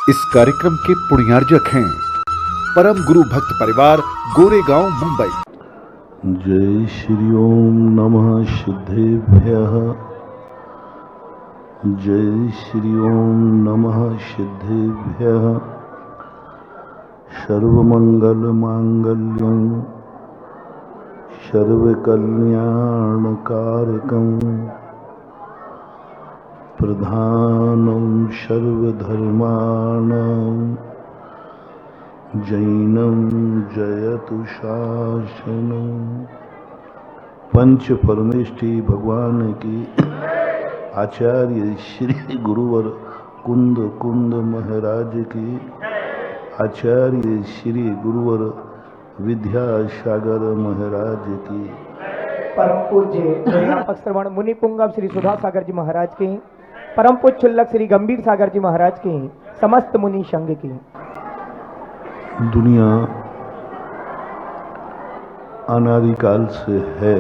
इस कार्यक्रम के पुण्यार्जक हैं परम गुरु भक्त परिवार, गोरेगांव, मुंबई। जय श्री ओम नमः सिद्धेभ्यः। जय श्री ओम नमः सिद्धेभ्यः। सर्वमंगल मांगल्यं सर्वकल्याणकारकं प्रधानं सर्वधर्माणां जैनं जयतु शासनं। पंच परमेष्ठी भगवान की आचार्य श्री गुरुवर कुंद कुंद महाराज की, आचार्य श्री गुरुवर विद्यासागर महाराज की, परम पूज्य व्यापक श्रवण मुनि पुंगव श्री सुधा सागर जी महाराज की, परम पूज्य चुल्लक श्री गंभीर सागर जी महाराज की, समस्त मुनि संघ की। दुनिया अनादिकाल से है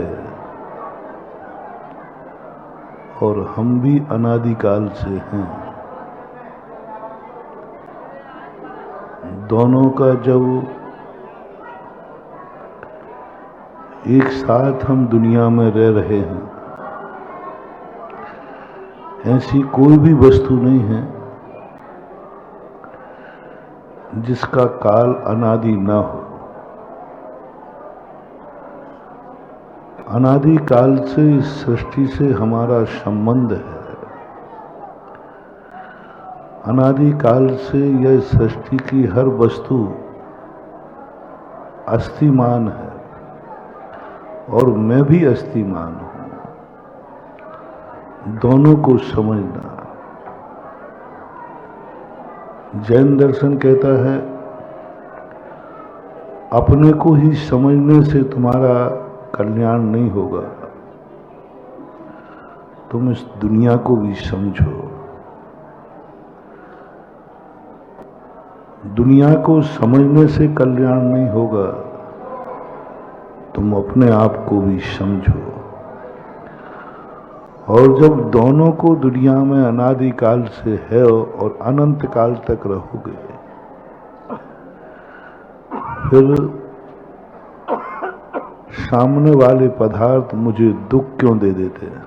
और हम भी अनादिकाल से हैं। दोनों का जब एक साथ हम दुनिया में रह रहे हैं, ऐसी कोई भी वस्तु नहीं है जिसका काल अनादि ना हो। अनादि काल से इस सृष्टि से हमारा संबंध है। अनादि काल से यह सृष्टि की हर वस्तु अस्तिमान है और मैं भी अस्तिमान हूं। दोनों को समझना। जैन दर्शन कहता है, अपने को ही समझने से तुम्हारा कल्याण नहीं होगा, तुम इस दुनिया को भी समझो। दुनिया को समझने से कल्याण नहीं होगा, तुम अपने आप को भी समझो। और जब दोनों को दुनिया में अनादि काल से है और अनंत काल तक रहोगे, फिर सामने वाले पदार्थ मुझे दुख क्यों दे देते हैं,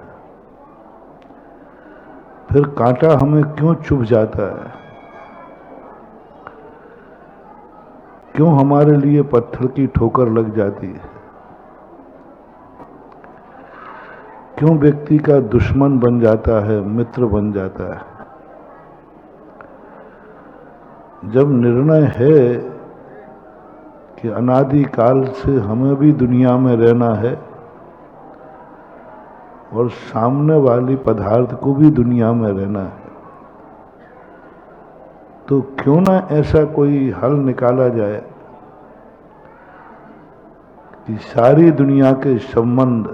फिर कांटा हमें क्यों चुभ जाता है, क्यों हमारे लिए पत्थर की ठोकर लग जाती है, क्यों व्यक्ति का दुश्मन बन जाता है, मित्र बन जाता है। जब निर्णय है कि अनादि काल से हमें भी दुनिया में रहना है और सामने वाली पदार्थ को भी दुनिया में रहना है, तो क्यों ना ऐसा कोई हल निकाला जाए कि सारी दुनिया के संबंध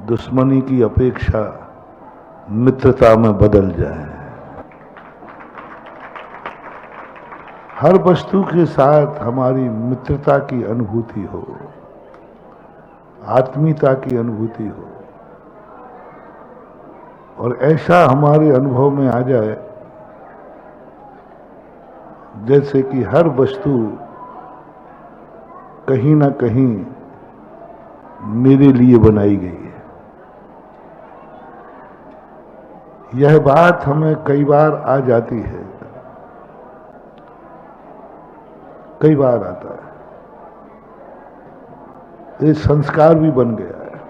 दुश्मनी की अपेक्षा मित्रता में बदल जाए। हर वस्तु के साथ हमारी मित्रता की अनुभूति हो, आत्मीयता की अनुभूति हो, और ऐसा हमारे अनुभव में आ जाए जैसे कि हर वस्तु कहीं ना कहीं मेरे लिए बनाई गई है। यह बात हमें कई बार आ जाती है, कई बार आता है। ये संस्कार भी बन गया है।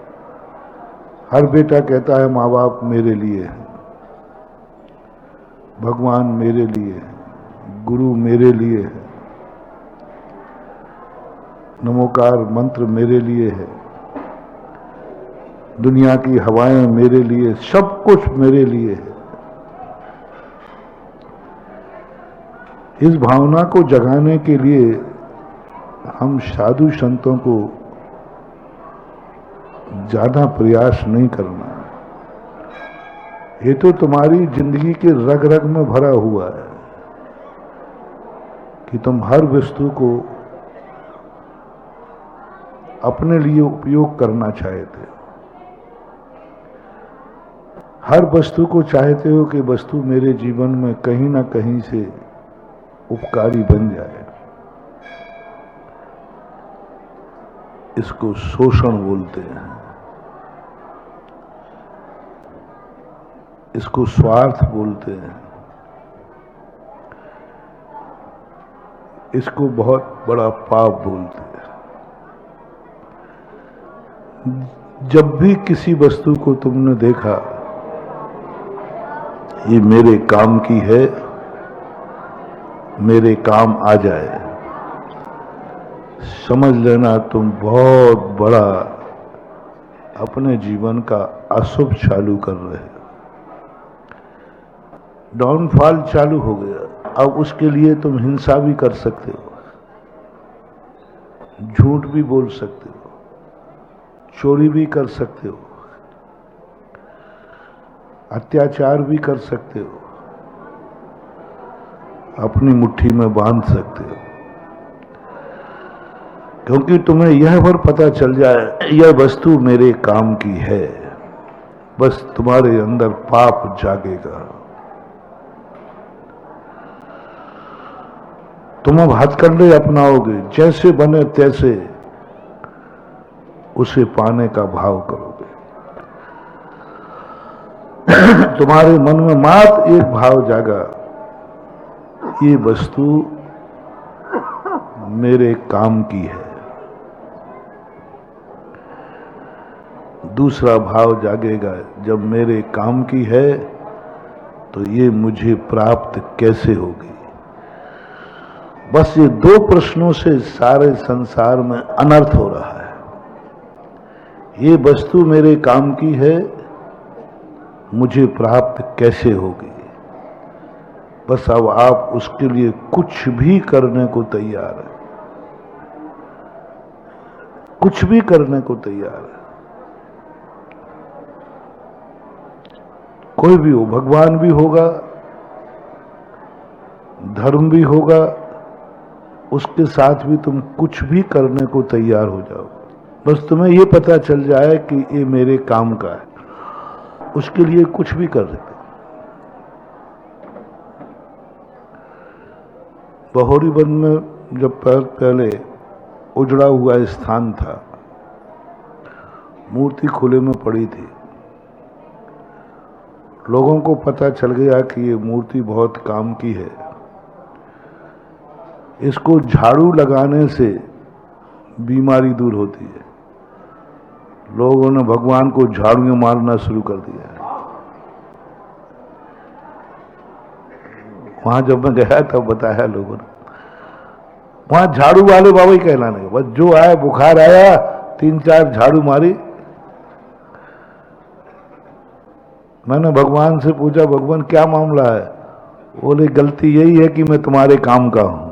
हर बेटा कहता है माँ बाप मेरे लिए है, भगवान मेरे लिए है, गुरु मेरे लिए है, नमोकार मंत्र मेरे लिए है, दुनिया की हवाएं मेरे लिए, सब कुछ मेरे लिए है। इस भावना को जगाने के लिए हम साधु संतों को ज्यादा प्रयास नहीं करना। ये तो तुम्हारी जिंदगी के रग रग में भरा हुआ है कि तुम हर वस्तु को अपने लिए उपयोग करना चाहते हो। हर वस्तु को चाहते हो कि वस्तु मेरे जीवन में कहीं ना कहीं से उपकारी बन जाए। इसको शोषण बोलते हैं, इसको स्वार्थ बोलते हैं, इसको बहुत बड़ा पाप बोलते हैं। जब भी किसी वस्तु को तुमने देखा ये मेरे काम की है, मेरे काम आ जाए, समझ लेना तुम बहुत बड़ा अपने जीवन का अशुभ चालू कर रहे हो। डाउनफॉल चालू हो गया। अब उसके लिए तुम हिंसा भी कर सकते हो, झूठ भी बोल सकते हो, चोरी भी कर सकते हो, अत्याचार भी कर सकते हो, अपनी मुट्ठी में बांध सकते हो। क्योंकि तुम्हें यह पर पता चल जाए यह वस्तु मेरे काम की है, बस तुम्हारे अंदर पाप जागेगा। तुम अब हथकंडे अपनाओगे, जैसे बने तैसे उसे पाने का भाव करोगे। तुम्हारे मन में मात्र एक भाव जागा, ये वस्तु मेरे काम की है। दूसरा भाव जागेगा, जब मेरे काम की है तो ये मुझे प्राप्त कैसे होगी। बस ये दो प्रश्नों से सारे संसार में अनर्थ हो रहा है। ये वस्तु मेरे काम की है, मुझे प्राप्त कैसे होगी। बस अब आप उसके लिए कुछ भी करने को तैयार है, कुछ भी करने को तैयार है। कोई भी हो, भगवान भी होगा, धर्म भी होगा, उसके साथ भी तुम कुछ भी करने को तैयार हो जाओ। बस तुम्हें ये पता चल जाए कि ये मेरे काम का है, उसके लिए कुछ भी कर सकते। बहोरी वन में जब पहले उजड़ा हुआ स्थान था, मूर्ति खुले में पड़ी थी। लोगों को पता चल गया कि ये मूर्ति बहुत काम की है, इसको झाड़ू लगाने से बीमारी दूर होती है। लोगों ने भगवान को झाड़ू मारना शुरू कर दिया। वहां जब मैं गया तब बताया लोगों ने, वहां झाड़ू वाले बाबा ही कहलाने, बस जो आया, बुखार आया 3-4 झाड़ू मारी। मैंने भगवान से पूछा, भगवान क्या मामला है? बोले गलती यही है कि मैं तुम्हारे काम का हूं,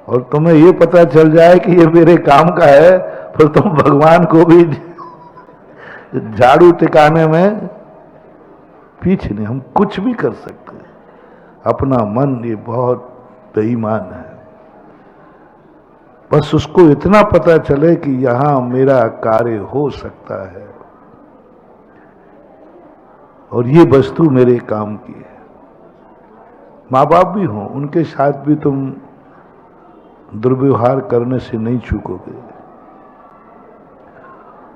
और तुम्हें ये पता चल जाए कि ये मेरे काम का है, फिर तुम भगवान को भी झाड़ू टिकाने में पीछे नहीं। हम कुछ भी कर सकते हैं। अपना मन ये बहुत बेईमान है। बस उसको इतना पता चले कि यहां मेरा कार्य हो सकता है और ये वस्तु मेरे काम की है। माँ बाप भी हों, उनके साथ भी तुम दुर्व्यवहार करने से नहीं चूकोगे।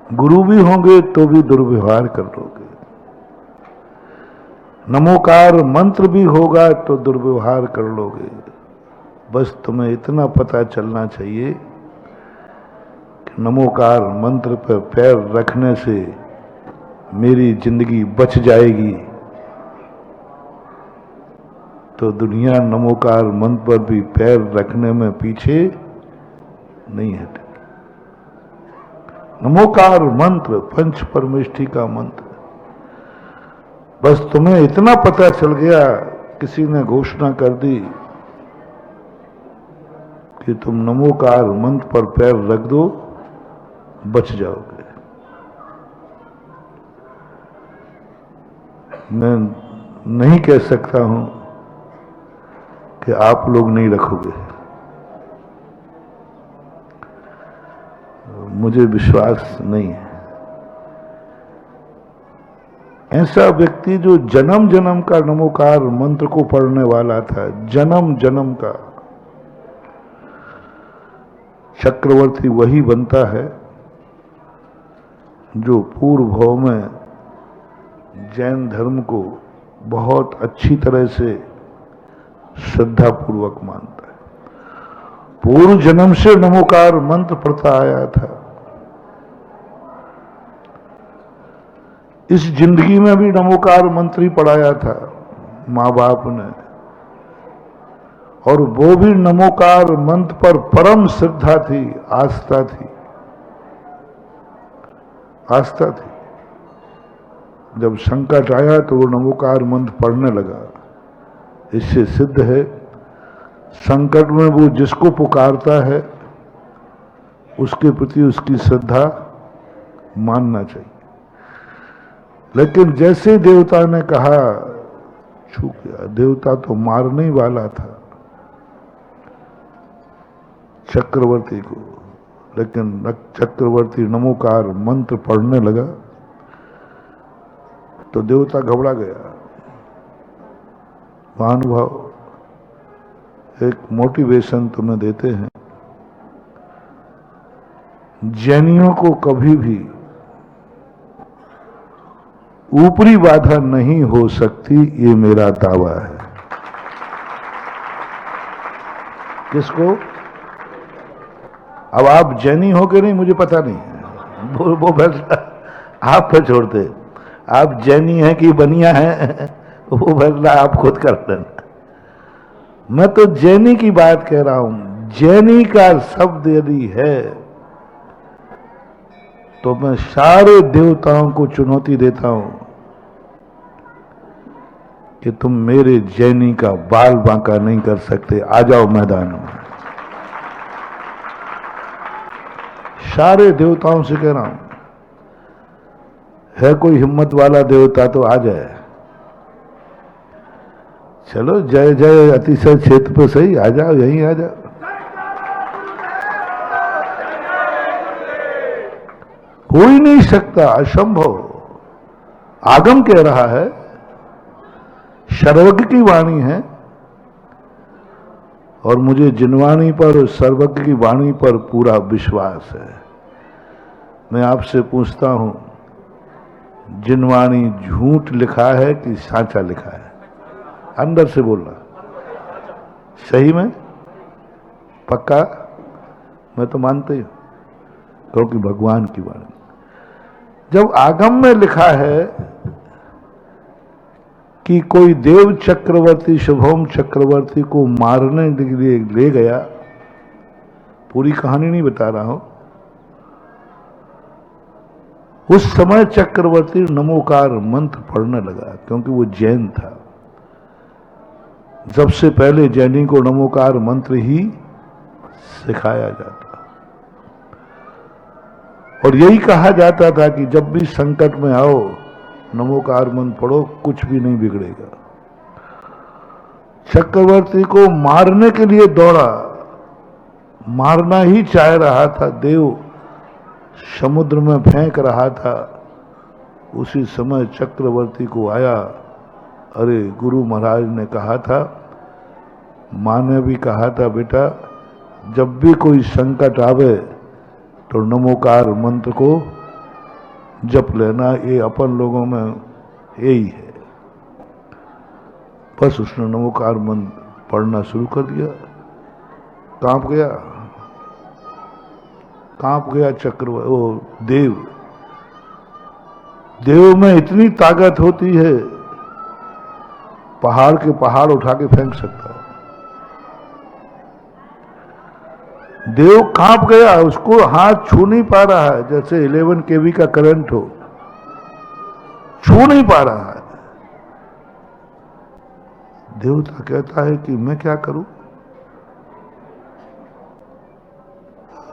गुरु भी होंगे तो भी दुर्व्यवहार कर लोगे। नमोकार मंत्र भी होगा तो दुर्व्यवहार कर लोगे। बस तुम्हें इतना पता चलना चाहिए कि नमोकार मंत्र पर पैर रखने से मेरी जिंदगी बच जाएगी, तो दुनिया नमोकार मंत्र पर भी पैर रखने में पीछे नहीं हटेगी। नमोकार मंत्र पंच परमेष्ठी का मंत्र। बस तुम्हें इतना पता चल गया, किसी ने घोषणा कर दी कि तुम नमोकार मंत्र पर पैर रख दो, बच जाओगे। मैं नहीं कह सकता हूं कि आप लोग नहीं रखोगे, मुझे विश्वास नहीं है। ऐसा व्यक्ति जो जन्म जन्म का नमोकार मंत्र को पढ़ने वाला था, जन्म जन्म का, चक्रवर्ती वही बनता है जो पूर्व भाव में जैन धर्म को बहुत अच्छी तरह से श्रद्धा पूर्वक मानता है। पूर्व जन्म से नमोकार मंत्र पढ़ता आया था, इस जिंदगी में भी नमोकार मंत्र ही पढ़ाया था माँ बाप ने, और वो भी नमोकार मंत्र पर परम श्रद्धा थी, आस्था थी, आस्था थी। जब संकट आया तो वो नमोकार मंत्र पढ़ने लगा। इससे सिद्ध है संकट में वो जिसको पुकारता है उसके प्रति उसकी श्रद्धा मानना चाहिए। लेकिन जैसे देवता ने कहा, छू गया, देवता तो मारने ही वाला था चक्रवर्ती को, लेकिन चक्रवर्ती नमोकार मंत्र पढ़ने लगा तो देवता घबरा गया। महानुभाव एक मोटिवेशन तुम्हें देते हैं, जैनियों को कभी भी ऊपरी बाधा नहीं हो सकती, ये मेरा दावा है। किसको? अब आप जैनी हो के नहीं मुझे पता नहीं है, वो फैसला आप पर छोड़ते। आप जैनी हैं कि बनिया हैं वो फैसला आप खुद कर लेना। मैं तो जैनी की बात कह रहा हूं। जैनी का शब्द यदि है तो मैं सारे देवताओं को चुनौती देता हूं कि तुम मेरे जैनी का बाल बांका नहीं कर सकते, आ जाओ मैदान में। सारे देवताओं से कह रहा हूं, है कोई हिम्मत वाला देवता तो आ जाए। चलो जय जय अतिशय क्षेत्र पे सही, आ जाओ, यहीं आ जाओ। हो ही नहीं सकता, असंभव। आगम कह रहा है, सर्वज्ञ की वाणी है, और मुझे जिनवाणी पर और सर्वज्ञ की वाणी पर पूरा विश्वास है। मैं आपसे पूछता हूं, जिनवाणी झूठ लिखा है कि साचा लिखा है? अंदर से बोलना, सही में? पक्का? मैं तो मानता ही हूं, क्योंकि भगवान की वाणी। जब आगम में लिखा है कि कोई देव चक्रवर्ती शुभम चक्रवर्ती को मारने के लिए ले गया, पूरी कहानी नहीं बता रहा हूं, उस समय चक्रवर्ती नमोकार मंत्र पढ़ने लगा, क्योंकि वो जैन था। सबसे पहले जैनी को नमोकार मंत्र ही सिखाया जाता, और यही कहा जाता था कि जब भी संकट में आओ नमोकार मंत्र पढ़ो, कुछ भी नहीं बिगड़ेगा। चक्रवर्ती को मारने के लिए दौड़ा, मारना ही चाह रहा था, देव समुद्र में फेंक रहा था। उसी समय चक्रवर्ती को आया, अरे गुरु महाराज ने कहा था, माँ ने भी कहा था, बेटा जब भी कोई संकट आवे तो नमोकार मंत्र को जप लेना, ये अपन लोगों में यही है। बस उसने नमोकार मंत्र पढ़ना शुरू कर दिया। कांप गया चक्रवर्ती, वो देव। देव में इतनी ताकत होती है, पहाड़ के पहाड़ उठा के फेंक सकता है। देव कांप गया, उसको हाथ छू नहीं पा रहा है, जैसे 11 kV का करंट हो, छू नहीं पा रहा है। देवता कहता है कि मैं क्या करूं?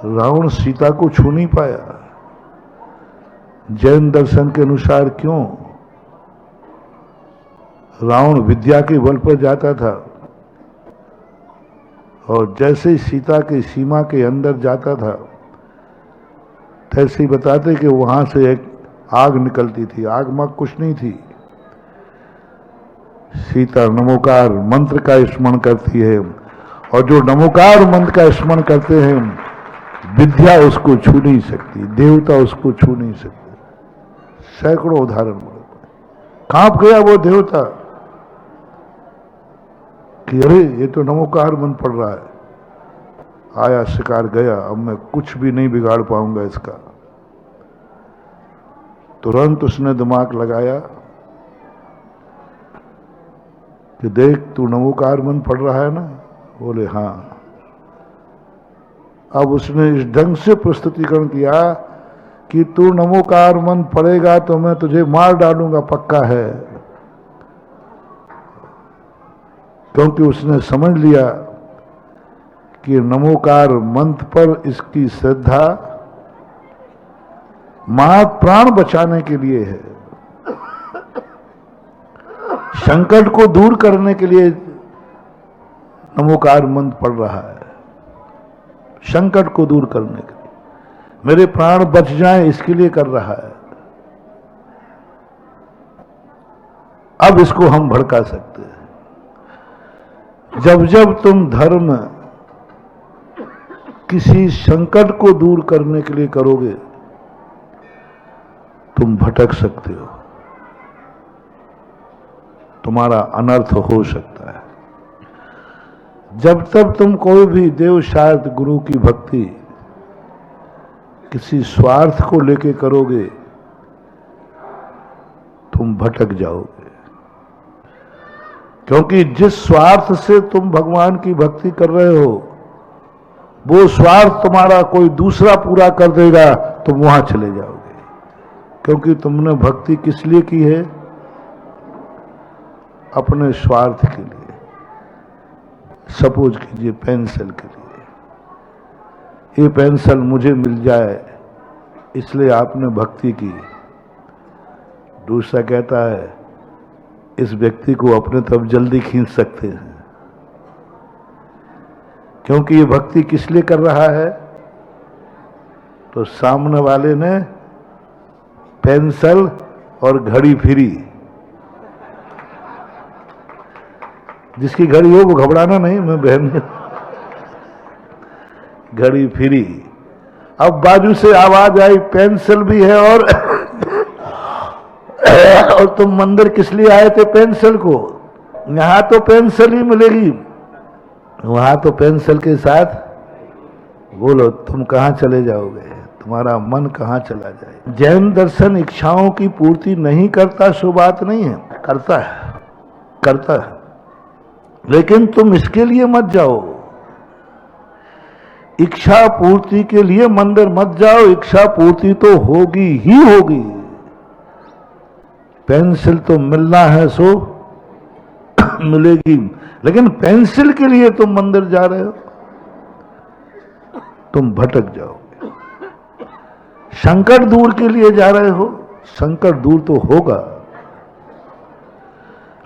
रावण सीता को छू नहीं पाया। जैन दर्शन के अनुसार क्यों? रावण विद्या के बल पर जाता था, और जैसे ही सीता की सीमा के अंदर जाता था, तैसे ही बताते कि वहां से एक आग निकलती थी। आग में कुछ नहीं थी, सीता नमोकार मंत्र का स्मरण करती है, और जो नमोकार मंत्र का स्मरण करते हैं विद्या उसको छू नहीं सकती, देवता उसको छू नहीं सकते। सैकड़ों उदाहरण बोले, कांप गया वो देवता कि अरे ये तो नमोकार मंत्र पड़ रहा है, आया शिकार गया, अब मैं कुछ भी नहीं बिगाड़ पाऊंगा इसका। तुरंत उसने दिमाग लगाया कि देख तू नमोकार मंत्र पढ़ रहा है ना, बोले हाँ। अब उसने इस ढंग से प्रस्तुतिकरण किया कि तू नमोकार मंत्र पढ़ेगा तो मैं तुझे मार डालूंगा, पक्का है। क्योंकि उसने समझ लिया कि नमोकार मंत्र पर इसकी श्रद्धा मां प्राण बचाने के लिए है, संकट को दूर करने के लिए नमोकार मंत्र पढ़ रहा है, संकट को दूर करने के लिए, मेरे प्राण बच जाएं इसके लिए कर रहा है। अब इसको हम भड़का सकते हैं। जब जब तुम धर्म किसी संकट को दूर करने के लिए करोगे, तुम भटक सकते हो, तुम्हारा अनर्थ हो सकता है। जब तक तुम कोई भी देव शायद गुरु की भक्ति किसी स्वार्थ को लेके करोगे, तुम भटक जाओगे। क्योंकि जिस स्वार्थ से तुम भगवान की भक्ति कर रहे हो, वो स्वार्थ तुम्हारा कोई दूसरा पूरा कर देगा, तुम वहां चले जाओगे। क्योंकि तुमने भक्ति किस लिए की है? अपने स्वार्थ के लिए। सपोज कीजिए पेंसिल के लिए, ये पेंसिल मुझे मिल जाए इसलिए आपने भक्ति की। दूसरा कहता है इस व्यक्ति को अपने तरफ जल्दी खींच सकते हैं, क्योंकि ये भक्ति किस लिए कर रहा है? तो सामने वाले ने पेंसिल और घड़ी फ्री, जिसकी घड़ी हो वो घबराना नहीं, मैं बहन घड़ी फ्री। अब बाजू से आवाज आई पेंसिल भी है और तुम मंदिर किस लिए आए थे? पेंसिल को। यहां तो पेंसिल ही मिलेगी, वहां तो पेंसिल के साथ। बोलो तुम कहां चले जाओगे? तुम्हारा मन कहां चला जाए? जैन दर्शन इच्छाओं की पूर्ति नहीं करता, सो बात नहीं है, करता है, करता है। लेकिन तुम इसके लिए मत जाओ, इच्छा पूर्ति के लिए मंदिर मत जाओ। इच्छा पूर्ति तो होगी ही होगी। पेंसिल तो मिलना है सो मिलेगी, लेकिन पेंसिल के लिए तुम मंदिर जा रहे हो, तुम भटक जाओगे। संकट दूर के लिए जा रहे हो, संकट दूर तो होगा,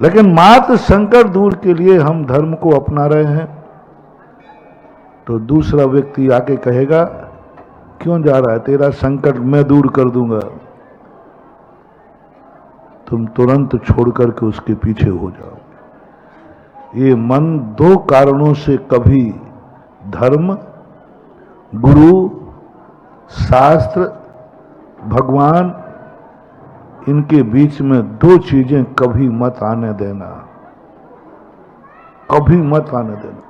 लेकिन मात्र संकट दूर के लिए हम धर्म को अपना रहे हैं, तो दूसरा व्यक्ति आके कहेगा क्यों जा रहा है? तेरा संकट मैं दूर कर दूंगा। तुम तुरंत छोड़ करके उसके पीछे हो जाओगे। ये मन दो कारणों से कभी धर्म, गुरु, शास्त्र, भगवान, इनके बीच में दो चीजें कभी मत आने देना, कभी मत आने देना।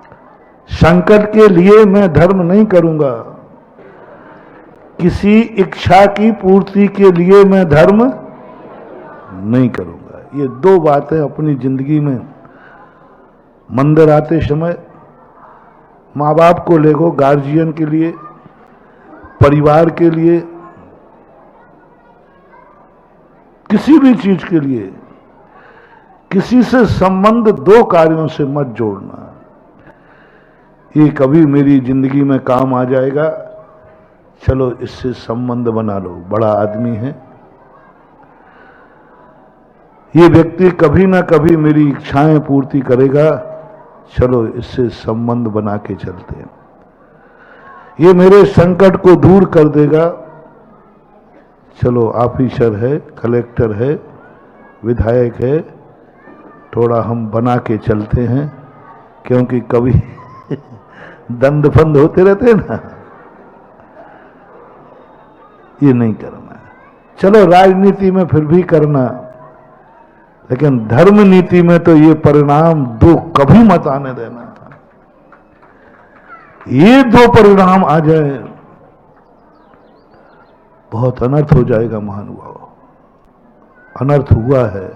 संकट के लिए मैं धर्म नहीं करूंगा, किसी इच्छा की पूर्ति के लिए मैं धर्म नहीं करूंगा। ये दो बातें अपनी जिंदगी में मंदिर आते समय माँ बाप को लेगो, गार्जियन के लिए, परिवार के लिए, किसी भी चीज के लिए, किसी से संबंध दो कार्यों से मत जोड़ना। ये कभी मेरी जिंदगी में काम आ जाएगा, चलो इससे संबंध बना लो, बड़ा आदमी है, ये व्यक्ति कभी ना कभी मेरी इच्छाएं पूर्ति करेगा, चलो इससे संबंध बना के चलते हैं, ये मेरे संकट को दूर कर देगा, चलो ऑफिसर है, कलेक्टर है, विधायक है, थोड़ा हम बना के चलते हैं, क्योंकि कभी दंड फंद होते रहते हैं ना, ये नहीं करना है। चलो राजनीति में फिर भी करना, लेकिन धर्म नीति में तो ये परिणाम दो कभी मत आने देना। ये दो परिणाम आ जाए, बहुत अनर्थ हो जाएगा महानुभाव। अनर्थ हुआ है,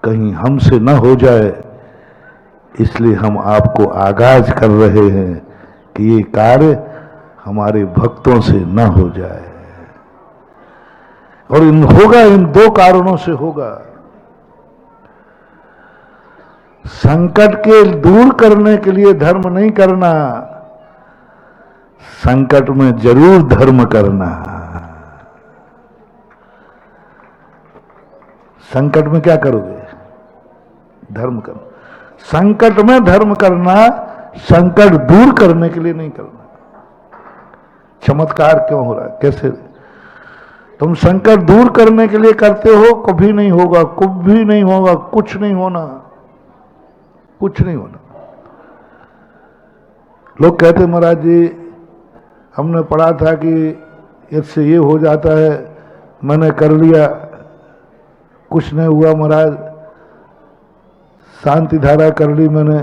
कहीं हमसे न हो जाए, इसलिए हम आपको आगाज कर रहे हैं कि ये कार्य हमारे भक्तों से न हो जाए। और होगा, इन दो कारणों से होगा। संकट के दूर करने के लिए धर्म नहीं करना, संकट में जरूर धर्म करना। संकट में क्या करोगे? धर्म करना। संकट में धर्म करना, संकट दूर करने के लिए नहीं करना। चमत्कार क्यों हो रहा है? कैसे? तुम संकट दूर करने के लिए करते हो, कभी नहीं होगा, कुछ भी नहीं होगा, कुछ नहीं होना, कुछ नहीं होना। लोग कहते महाराज जी हमने पढ़ा था कि इससे ये हो जाता है, मैंने कर लिया, कुछ नहीं हुआ महाराज, शांति धारा कर ली मैंने,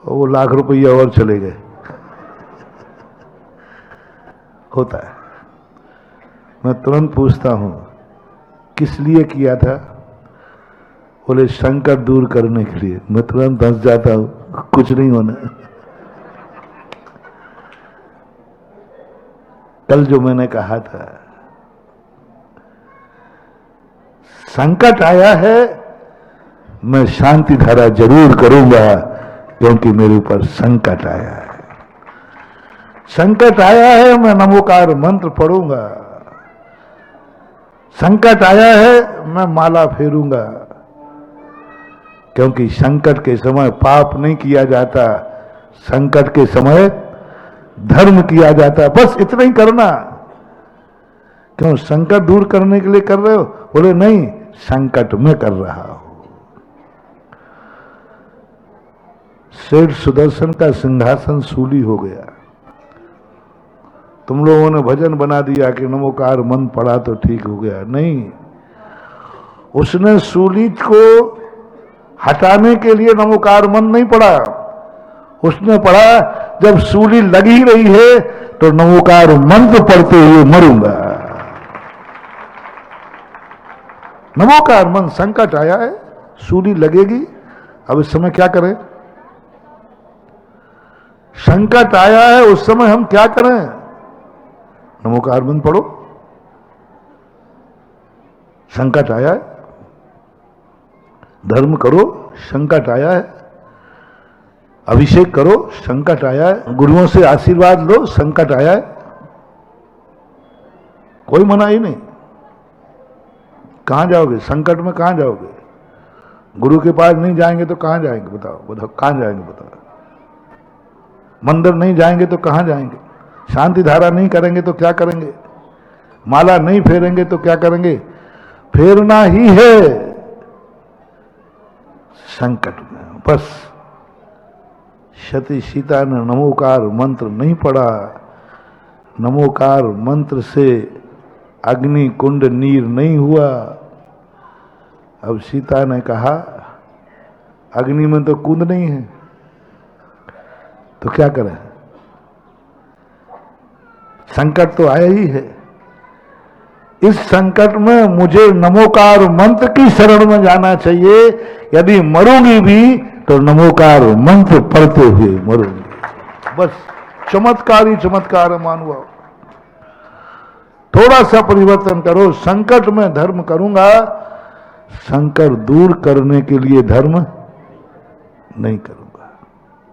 वो लाख रुपया और चले गए। होता है। मैं तुरंत पूछता हूं किस लिए किया था? बोले संकट दूर करने के लिए। मैं तुरंत हंस जाता हूं, कुछ नहीं होना। कल जो मैंने कहा था, संकट आया है, मैं शांति धारा जरूर करूंगा, क्योंकि मेरे ऊपर संकट आया है। संकट आया है, मैं नमोकार मंत्र पढ़ूंगा। संकट आया है, मैं माला फेरूंगा, क्योंकि संकट के समय पाप नहीं किया जाता, संकट के समय धर्म किया जाता है। बस इतना ही करना। क्यों? संकट दूर करने के लिए कर रहे हो? बोले नहीं, संकट में कर रहा हूं। सेठ सुदर्शन का सिंहासन सूली हो गया। तुम लोगों ने भजन बना दिया कि नमोकार मन पड़ा तो ठीक हो गया। नहीं, उसने सूली को हटाने के लिए नमोकार मन नहीं पड़ा। उसने पढ़ा जब सूली लग ही रही है तो नमोकार मंत्र पढ़ते हुए मरूंगा। नमोकार मन, संकट आया है, सूली लगेगी, अब इस समय क्या करें? संकट आया है, उस समय हम क्या करें? नमोकार मंत्र पढ़ो। संकट आया है, धर्म करो, संकट आया है, अभिषेक करो, संकट आया है, गुरुओं से आशीर्वाद लो, संकट आया है। कोई मनाही नहीं। कहां जाओगे? संकट में कहां जाओगे? गुरु के पास नहीं जाएंगे तो कहां जाएंगे? बताओ बताओ, कहां जाएंगे? बताओ। मंदिर नहीं जाएंगे तो कहां जाएंगे? शांति धारा नहीं करेंगे तो क्या करेंगे? माला नहीं फेरेंगे तो क्या करेंगे? फेरना ही है संकट में। बस सती सीता ने नमोकार मंत्र नहीं पढ़ा। नमोकार मंत्र से अग्नि कुंड नीर नहीं हुआ। अब सीता ने कहा अग्नि में तो कुंड नहीं है, तो क्या करें? संकट तो आया ही है। इस संकट में मुझे नमोकार मंत्र की शरण में जाना चाहिए। यदि मरूंगी भी तो नमोकार मंत्र पढ़ते हुए मरूंगी। बस चमत्कार ही चमत्कार है मानुभाव। थोड़ा सा परिवर्तन करो। संकट में धर्म करूंगा, संकट दूर करने के लिए धर्म नहीं करूंगा,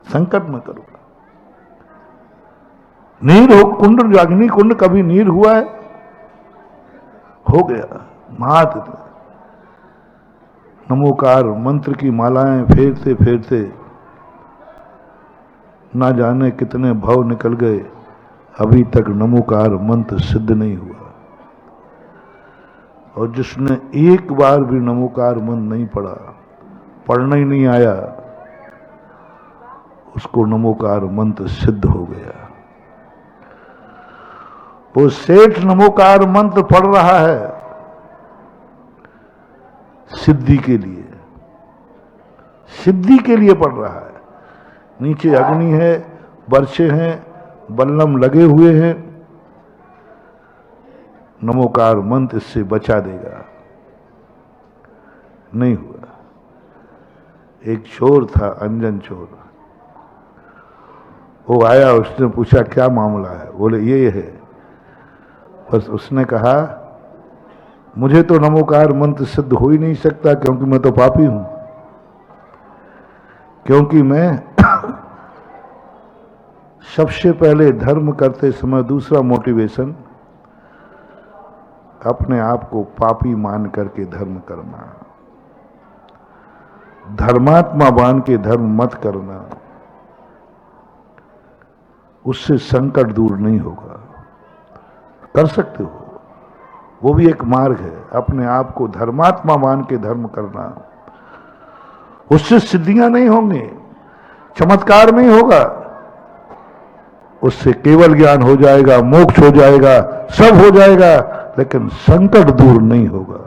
संकट में करूंगा। नीर हो कुंड, अग्नि कुंड कभी नीर हुआ है? हो गया मात। नमोकार मंत्र की मालाएं फेरते फेरते ना जाने कितने भव निकल गए, अभी तक नमोकार मंत्र सिद्ध नहीं हुआ। और जिसने एक बार भी नमोकार मंत्र नहीं पढ़ा, पढ़ना ही नहीं आया, उसको नमोकार मंत्र सिद्ध हो गया। वो सेठ नमोकार मंत्र पढ़ रहा है सिद्धि के लिए, सिद्धि के लिए पढ़ रहा है। नीचे अग्नि है, बर्छे हैं, बल्लम लगे हुए हैं, नमोकार मंत्र इससे बचा देगा, नहीं हुआ। एक चोर था, अंजन चोर, वो आया, उसने पूछा क्या मामला है? बोले ये है। बस उसने कहा मुझे तो नमोकार मंत्र सिद्ध हो ही नहीं सकता, क्योंकि मैं तो पापी हूं, क्योंकि मैं सबसे पहले धर्म करते समय दूसरा मोटिवेशन अपने आप को पापी मान करके धर्म करना, धर्मात्मा मान के धर्म मत करना, उससे संकट दूर नहीं होगा। कर सकते हो, वो भी एक मार्ग है, अपने आप को धर्मात्मा मान के धर्म करना। उससे सिद्धियां नहीं होंगी, चमत्कार नहीं होगा, उससे केवल ज्ञान हो जाएगा, मोक्ष हो जाएगा, सब हो जाएगा, लेकिन संकट दूर नहीं होगा।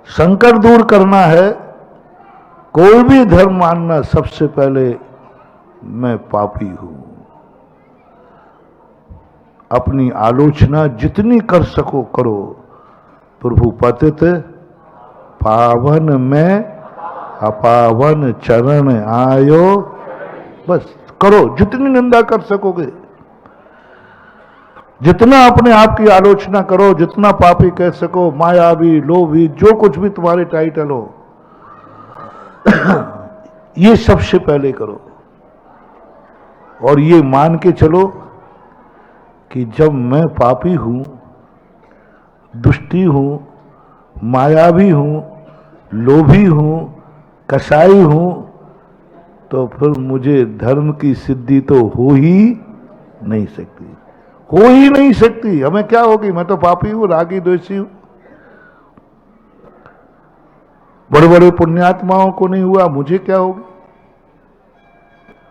संकट दूर करना है, कोई भी धर्म मानना, सबसे पहले मैं पापी हूं। अपनी आलोचना जितनी कर सको करो, प्रभु पतित पावन में अपावन चरण आयो, बस करो, जितनी निंदा कर सकोगे, जितना अपने आप की आलोचना करो, जितना पापी कह सको, मायावी, लोभी, जो कुछ भी तुम्हारे टाइटल हो, ये सबसे पहले करो। और ये मान के चलो कि जब मैं पापी हूं, दुष्टी हूं, मायावी हूं, लोभी हूं, कसाई हूं, तो फिर मुझे धर्म की सिद्धि तो हो ही नहीं सकती, हो ही नहीं सकती। हमें क्या होगी? मैं तो पापी हूं, रागी, द्वेषी हूं। बड़े बड़े पुण्यात्माओं को नहीं हुआ, मुझे क्या होगी?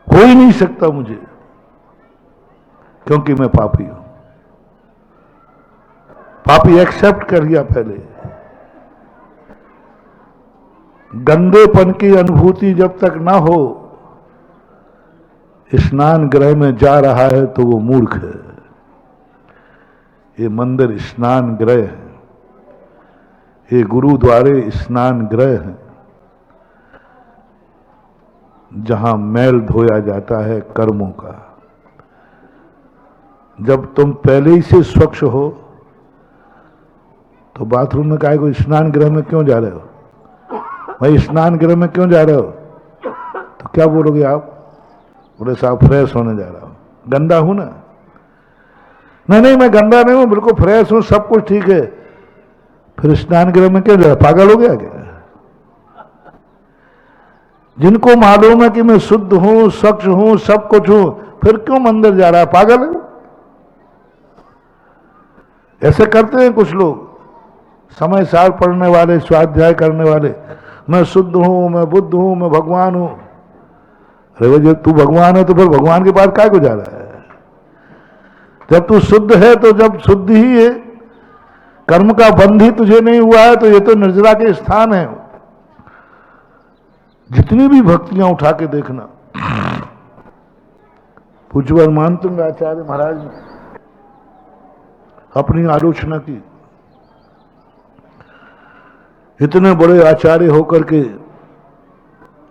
हो ही नहीं सकता मुझे, क्योंकि मैं पापी हूं। पापी एक्सेप्ट कर लिया पहले। गंदेपन की अनुभूति जब तक ना हो, स्नान गृह में जा रहा है तो वो मूर्ख है। ये मंदिर स्नान गृह है, ये गुरुद्वारे स्नान गृह है, जहां मैल धोया जाता है कर्मों का। जब तुम पहले ही से स्वच्छ हो तो बाथरूम में काहे को स्नान गृह में क्यों जा रहे हो? भाई स्नान गृह में क्यों जा रहे हो? तो क्या बोलोगे आप? बोले साहब फ्रेश होने जा रहा हूं, गंदा हूं ना। नहीं नहीं, मैं गंदा नहीं हूं, बिल्कुल फ्रेश हूं, सब कुछ ठीक है। फिर स्नान गृह में क्यों जा रहा? पागल हो गया क्या? जिनको मालूम है कि मैं शुद्ध हूं, स्वच्छ हूं, सब कुछ हूं, फिर क्यों मंदिर जा रहा है? पागल है। ऐसे करते हैं कुछ लोग, समय सार पढ़ने वाले, स्वाध्याय करने वाले, मैं शुद्ध हूं, मैं बुद्ध हूं, मैं भगवान हूं। अरे भाई जब तू भगवान है तो फिर भगवान के पास काय को जा रहा है? जब तू शुद्ध है तो जब शुद्ध ही है, कर्म का बंध ही तुझे नहीं हुआ है, तो ये तो निर्जला के स्थान है। जितनी भी भक्तियां उठा के देखना, पूज्य मानतुंग आचार्य महाराज ने अपनी आलोचना की। इतने बड़े आचार्य होकर के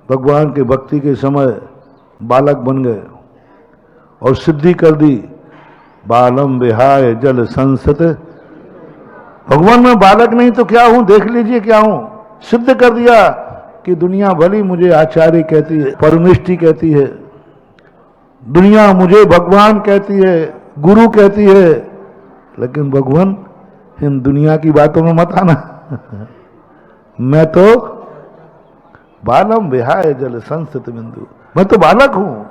भगवान के भक्ति के समय बालक बन गए और सिद्धि कर दी। बालम विहाय जल संसत, भगवान में बालक नहीं तो क्या हूं, देख लीजिए क्या हूं। सिद्ध कर दिया कि दुनिया भली मुझे आचार्य कहती है, परमेष्टि कहती है, दुनिया मुझे भगवान कहती है, गुरु कहती है, लेकिन भगवान इन दुनिया की बातों में मत आना। मैं तो बालम विहाय जल संस्थित बिंदु, मैं तो बालक हूं,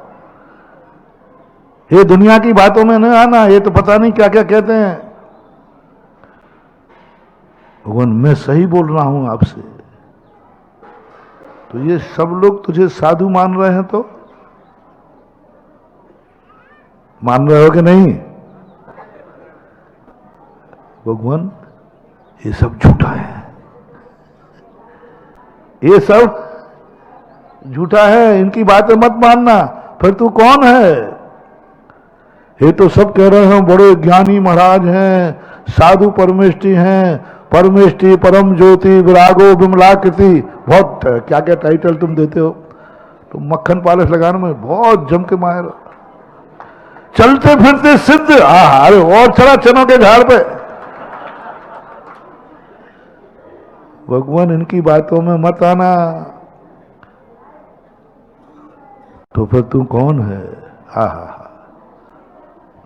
ये दुनिया की बातों में न आना। ये तो पता नहीं क्या क्या कहते हैं, भगवान मैं सही बोल रहा हूं आपसे, तो ये सब लोग तुझे साधु मान रहे हैं, तो मान रहे हो कि नहीं? भगवान ये सब झूठा है, ये सब झूठा है, इनकी बातें मत मानना। फिर तू कौन है? ये तो सब कह रहे हैं बड़े ज्ञानी महाराज हैं, साधु परमेष्टि हैं, परमेष्टि परम ज्योति विरागो विमलाकृति, बहुत क्या क्या टाइटल तुम देते हो। तो मक्खन पालिश लगाने में बहुत जम के माहिर हो। चलते फिरते सिद्ध, अरे और चला चनों के झाड़ पे। भगवान इनकी बातों में मत आना। तो फिर तू कौन है? हा हा हा,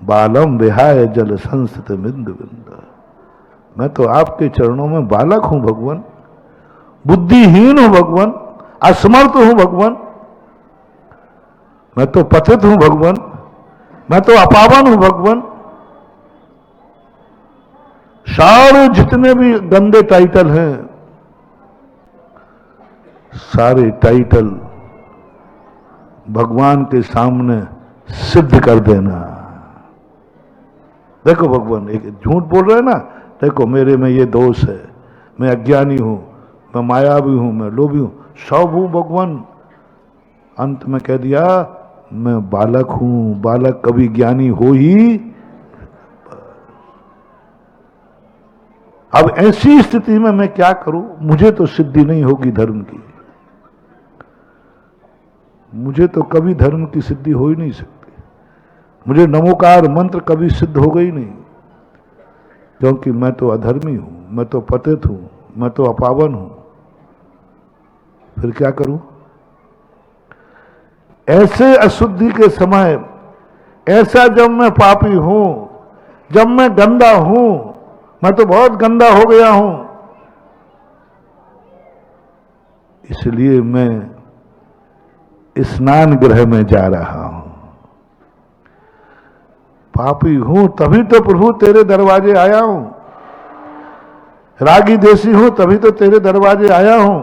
बालम विहाय जल संस्थित बिंद बिंद, मैं तो आपके चरणों में बालक हूं भगवान, बुद्धिहीन हूं भगवान, असमर्थ हूं भगवान, मैं तो पतित हूं भगवान, मैं तो अपावन हूं भगवान। सारे जितने भी गंदे टाइटल हैं, सारे टाइटल भगवान के सामने सिद्ध कर देना। देखो भगवान एक झूठ बोल रहे हैं ना, देखो मेरे में ये दोष है, मैं अज्ञानी हूं, मैं मायावी हूं, मैं लोभी हूं, सब हूं भगवान। अंत में कह दिया मैं बालक हूं, बालक कभी ज्ञानी हो ही। अब ऐसी स्थिति में मैं क्या करूं? मुझे तो सिद्धि नहीं होगी धर्म की, मुझे तो कभी धर्म की सिद्धि हो ही नहीं सकती, मुझे नमोकार मंत्र कभी सिद्ध होगा ही नहीं, क्योंकि मैं तो अधर्मी हूं, मैं तो पतित हूं, मैं तो अपावन हूं। फिर क्या करूं? ऐसे अशुद्धि के समय, ऐसा जब मैं पापी हूं, जब मैं गंदा हूं, मैं तो बहुत गंदा हो गया हूं, इसलिए मैं स्नान गृह में जा रहा हूं। पापी हूं तभी तो प्रभु तेरे दरवाजे आया हूं, रागी देसी हूं तभी तो तेरे दरवाजे आया हूं,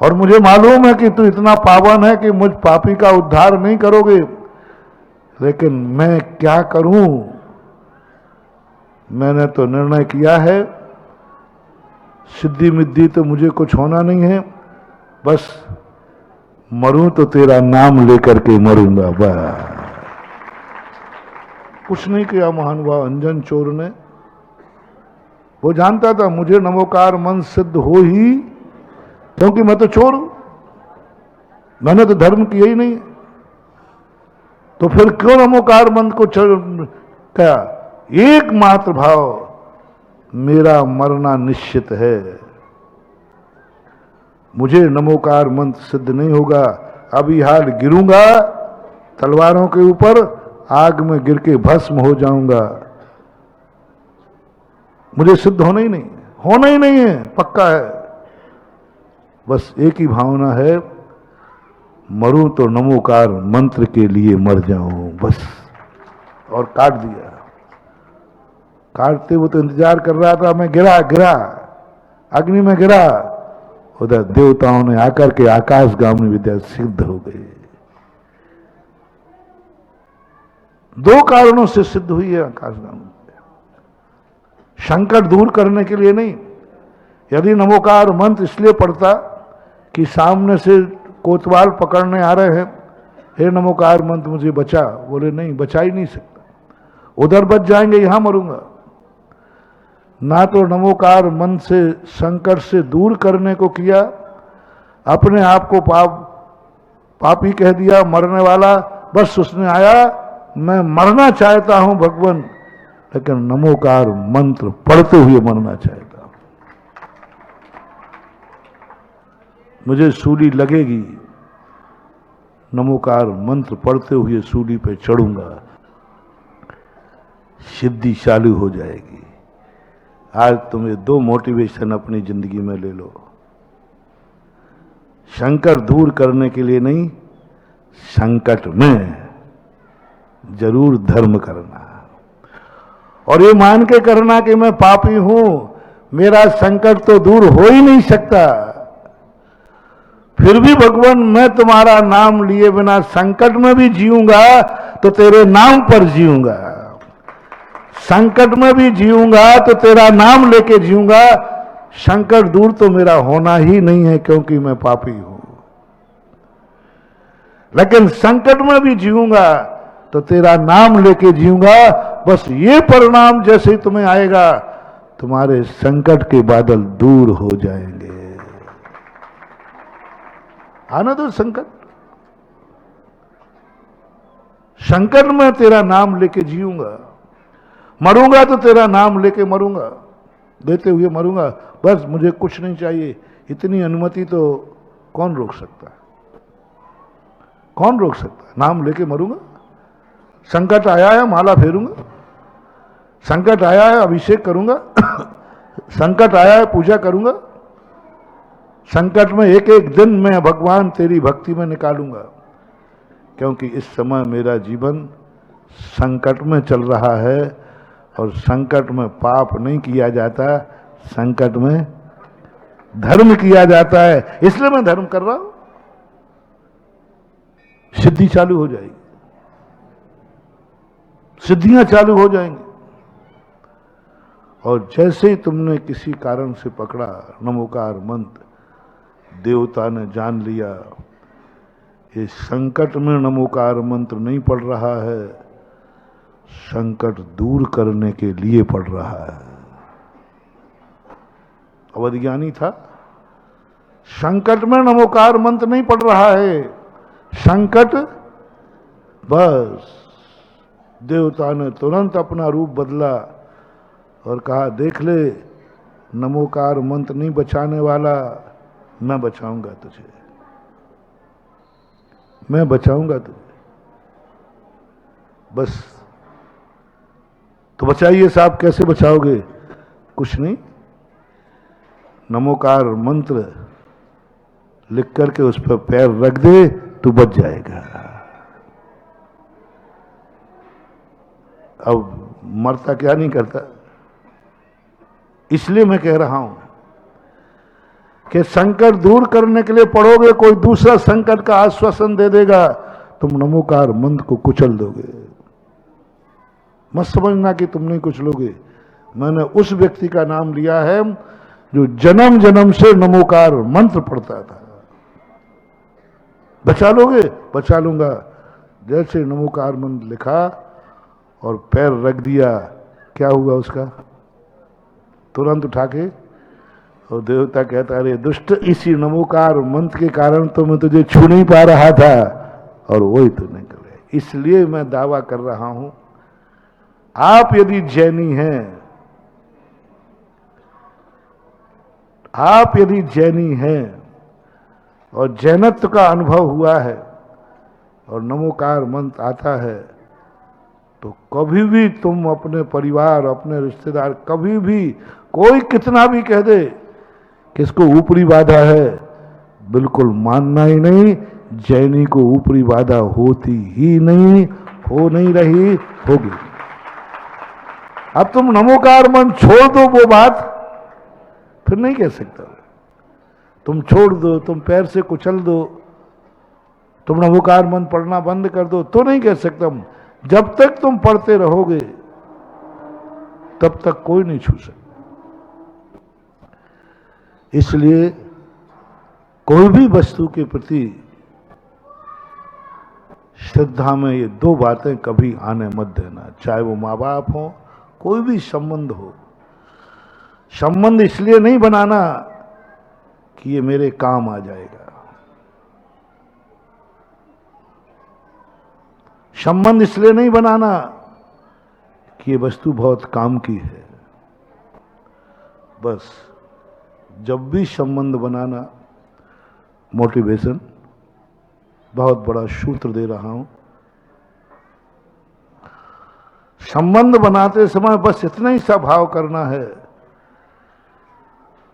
और मुझे मालूम है कि तू इतना पावन है कि मुझ पापी का उद्धार नहीं करोगे, लेकिन मैं क्या करूं? मैंने तो निर्णय किया है, सिद्धि मिद्धि तो मुझे कुछ होना नहीं है, बस मरूं तो तेरा नाम लेकर के मरूंगा। बस कुछ नहीं किया महानुभाव अंजन चोर ने। वो जानता था मुझे नमोकार मंत्र सिद्ध हो ही, क्योंकि मैं तो चोर हूं, मैंने तो धर्म किया ही नहीं। तो फिर क्यों नमोकार मंत्र को क्या? एकमात्र भाव, मेरा मरना निश्चित है, मुझे नमोकार मंत्र सिद्ध नहीं होगा, अभी हाल गिरूंगा तलवारों के ऊपर, आग में गिर के भस्म हो जाऊंगा, मुझे सिद्ध होना ही नहीं है, पक्का है। बस एक ही भावना है, मरूं तो नमोकार मंत्र के लिए मर जाऊं, बस। और काट दिया। काटते वो तो इंतजार कर रहा था, मैं गिरा अग्नि में गिरा, उधर देवताओं ने आकर के आकाशगामी विद्या सिद्ध हो गई। दो कारणों से सिद्ध हुई है आकाशगामी विद्या, संकट दूर करने के लिए नहीं। यदि नमोकार मंत्र इसलिए पढ़ता कि सामने से कोतवाल पकड़ने आ रहे हैं, हे नमोकार मंत्र मुझे बचा, बोले नहीं, बचा ही नहीं सकता, उधर बच जाएंगे, यहां मरूंगा। ना तो नमोकार मंत्र से संकट से दूर करने को किया, अपने आप को पापी कह दिया, मरने वाला। बस उसने आया, मैं मरना चाहता हूं भगवान, लेकिन नमोकार मंत्र पढ़ते हुए मरना चाहता हूं, मुझे सूली लगेगी, नमोकार मंत्र पढ़ते हुए सूली पे चढ़ूंगा, सिद्धि चालू हो जाएगी। आज तुम्हें दो मोटिवेशन अपनी जिंदगी में ले लो, संकट दूर करने के लिए नहीं, संकट में जरूर धर्म करना, और ये मान के करना कि मैं पापी हूं, मेरा संकट तो दूर हो ही नहीं सकता। फिर भी भगवान मैं तुम्हारा नाम लिए बिना संकट में भी जीऊंगा तो तेरे नाम पर जीऊंगा, संकट में भी जीऊंगा तो तेरा नाम लेके जीऊंगा। संकट दूर तो मेरा होना ही नहीं है क्योंकि मैं पापी हूं, लेकिन संकट में भी जीऊंगा तो तेरा नाम लेके जीऊंगा। बस ये परिणाम जैसे ही तुम्हें आएगा तुम्हारे संकट के बादल दूर हो जाएंगे। आना दो संकट, संकट में तेरा नाम लेके जीऊंगा। मरूंगा तो तेरा नाम लेके मरूंगा, देते हुए मरूंगा। बस मुझे कुछ नहीं चाहिए, इतनी अनुमति तो कौन रोक सकता है? कौन रोक सकता है? नाम लेके मरूंगा। संकट आया है माला फेरूंगा, संकट आया है अभिषेक करूंगा, संकट आया है पूजा करूंगा। संकट में एक एक दिन मैं भगवान तेरी भक्ति में निकालूंगा, क्योंकि इस समय मेरा जीवन संकट में चल रहा है और संकट में पाप नहीं किया जाता, संकट में धर्म किया जाता है। इसलिए मैं धर्म कर रहा हूं, सिद्धि चालू हो जाएगी, सिद्धियां चालू हो जाएंगी। और जैसे ही तुमने किसी कारण से पकड़ा नमोकार मंत्र, देवता ने जान लिया ये संकट में नमोकार मंत्र नहीं पड़ रहा है, संकट दूर करने के लिए पड़ रहा है। अवधिज्ञानी था, संकट में नमोकार मंत्र नहीं पड़ रहा है, संकट बस। देवता ने तुरंत अपना रूप बदला और कहा देख ले नमोकार मंत्र नहीं बचाने वाला, मैं बचाऊंगा तुझे, मैं बचाऊंगा तुझे। बस तो बचाइए साहब, कैसे बचाओगे? कुछ नहीं, नमोकार मंत्र लिख करके उस पर पैर रख दे तो बच जाएगा। अब मरता क्या नहीं करता। इसलिए मैं कह रहा हूं कि संकट दूर करने के लिए पढ़ोगे, कोई दूसरा संकट का आश्वासन दे देगा, तुम नमोकार मंत्र को कुचल दोगे। मत समझना कि तुम नहीं कुचलोगे। मैंने उस व्यक्ति का नाम लिया है जो जन्म जन्म से नमोकार मंत्र पढ़ता था। बचा लोगे? बचा लूंगा। जैसे नमोकार मंत्र लिखा और पैर रख दिया, क्या हुआ उसका? तुरंत उठा के, और देवता कहता अरे दुष्ट, इसी नमोकार मंत्र के कारण तो मैं तुझे छू नहीं पा रहा था और वही तो नहीं कर रहा। इसलिए मैं दावा कर रहा हूं, आप यदि जैनी हैं, आप यदि जैनी हैं और जैनत्व का अनुभव हुआ है और नमोकार मंत्र आता है, तो कभी भी तुम अपने परिवार, अपने रिश्तेदार, कभी भी कोई कितना भी कह दे कि इसको ऊपरी बाधा है, बिल्कुल मानना ही नहीं। जैनी को ऊपरी बाधा होती ही नहीं, हो नहीं रही, होगी। अब तुम नमोकार मंत्र छोड़ दो, वो बात फिर नहीं कह सकता। तुम छोड़ दो, तुम पैर से कुचल दो, तुम नमोकार मंत्र पढ़ना बंद कर दो, तो नहीं कह सकता। जब तक तुम पढ़ते रहोगे तब तक कोई नहीं छू सकता। इसलिए कोई भी वस्तु के प्रति श्रद्धा में ये दो बातें कभी आने मत देना, चाहे वो माँ बाप हो, कोई भी संबंध हो। संबंध इसलिए नहीं बनाना कि ये मेरे काम आ जाएगा, संबंध इसलिए नहीं बनाना कि ये वस्तु बहुत काम की है। बस जब भी संबंध बनाना, मोटिवेशन, बहुत बड़ा सूत्र दे रहा हूं, संबंध बनाते समय बस इतना ही सा भाव करना है,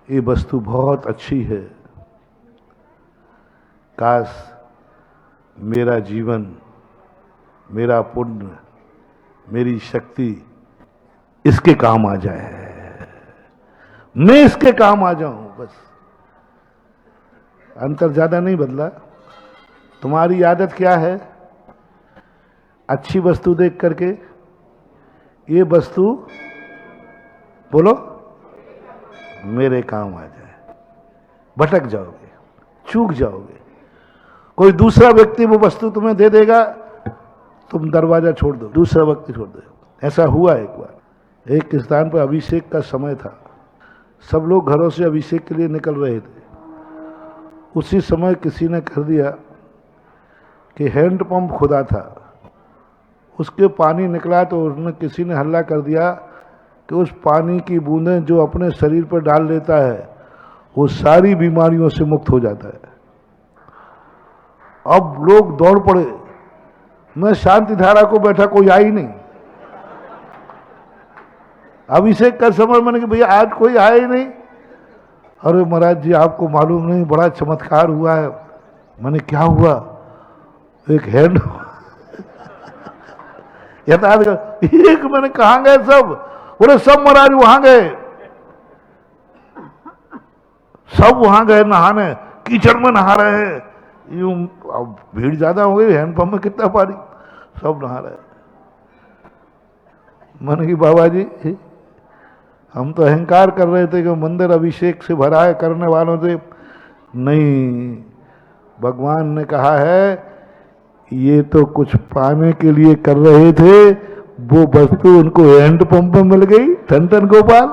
ये वस्तु बहुत अच्छी है, काश मेरा जीवन, मेरा पुण्य, मेरी शक्ति इसके काम आ जाए। मैं इसके काम आ जाऊं, बस। अंतर ज्यादा नहीं बदला। तुम्हारी आदत क्या है? अच्छी वस्तु देख करके ये वस्तु बोलो मेरे काम आ जाए, भटक जाओगे, चूक जाओगे। कोई दूसरा व्यक्ति वो वस्तु तुम्हें दे देगा, तुम दरवाजा छोड़ दो, दूसरा व्यक्ति छोड़ दो। ऐसा हुआ एक बार, एक स्थान पर अभिषेक का समय था, सब लोग घरों से अभिषेक के लिए निकल रहे थे। उसी समय किसी ने कर दिया कि हैंडपंप खुदा था, उसके पानी निकला, तो उसने किसी ने हल्ला कर दिया कि उस पानी की बूंदें जो अपने शरीर पर डाल लेता है वो सारी बीमारियों से मुक्त हो जाता है। अब लोग दौड़ पड़े, मैं शांति धारा को बैठा, कोई आई नहीं। अभिषेक का समय, मैंने कहा भैया आज कोई आया ही नहीं। अरे महाराज जी आपको मालूम नहीं, बड़ा चमत्कार हुआ है। मैंने क्या हुआ? एक हैंड यथार्थ एक, मैंने कहाँ गए सब? बोले सब महाराज वहां गए, सब वहां गए नहाने, कीचड़ में नहा रहे हैं। यूं अब भीड़ ज्यादा हो गई, हैंडपंप में कितना पानी, सब नहा रहे। मैंने कि बाबा जी हम तो अहंकार कर रहे थे कि मंदिर अभिषेक से भरा है करने वालों से। नहीं, भगवान ने कहा है ये तो कुछ पाने के लिए कर रहे थे, वो वस्तु उनको हैंडपंप में मिल गई। धन धन गोपाल।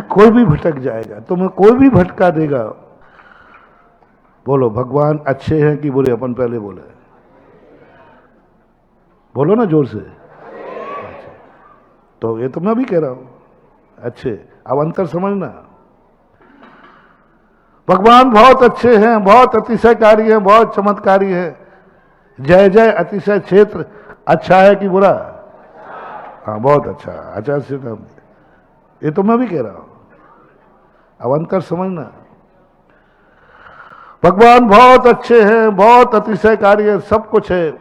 कोई भी भटक जाएगा, तुम्हें कोई भी भटका देगा। बोलो भगवान अच्छे हैं कि बुरे? अपन पहले बोले, बोलो ना जोर से। तो ये तो मैं भी कह रहा हूं अच्छे। अब अंतर समझना, भगवान बहुत अच्छे हैं, बहुत अतिशयकारी हैं, बहुत चमत्कारी है। जय जय अतिशय क्षेत्र अच्छा है कि बुरा? हाँ बहुत अच्छा, अच्छा से ये तो मैं भी कह रहा हूं। अब अंतर समझना, भगवान बहुत अच्छे हैं, बहुत अतिशयकारी है, सब कुछ है।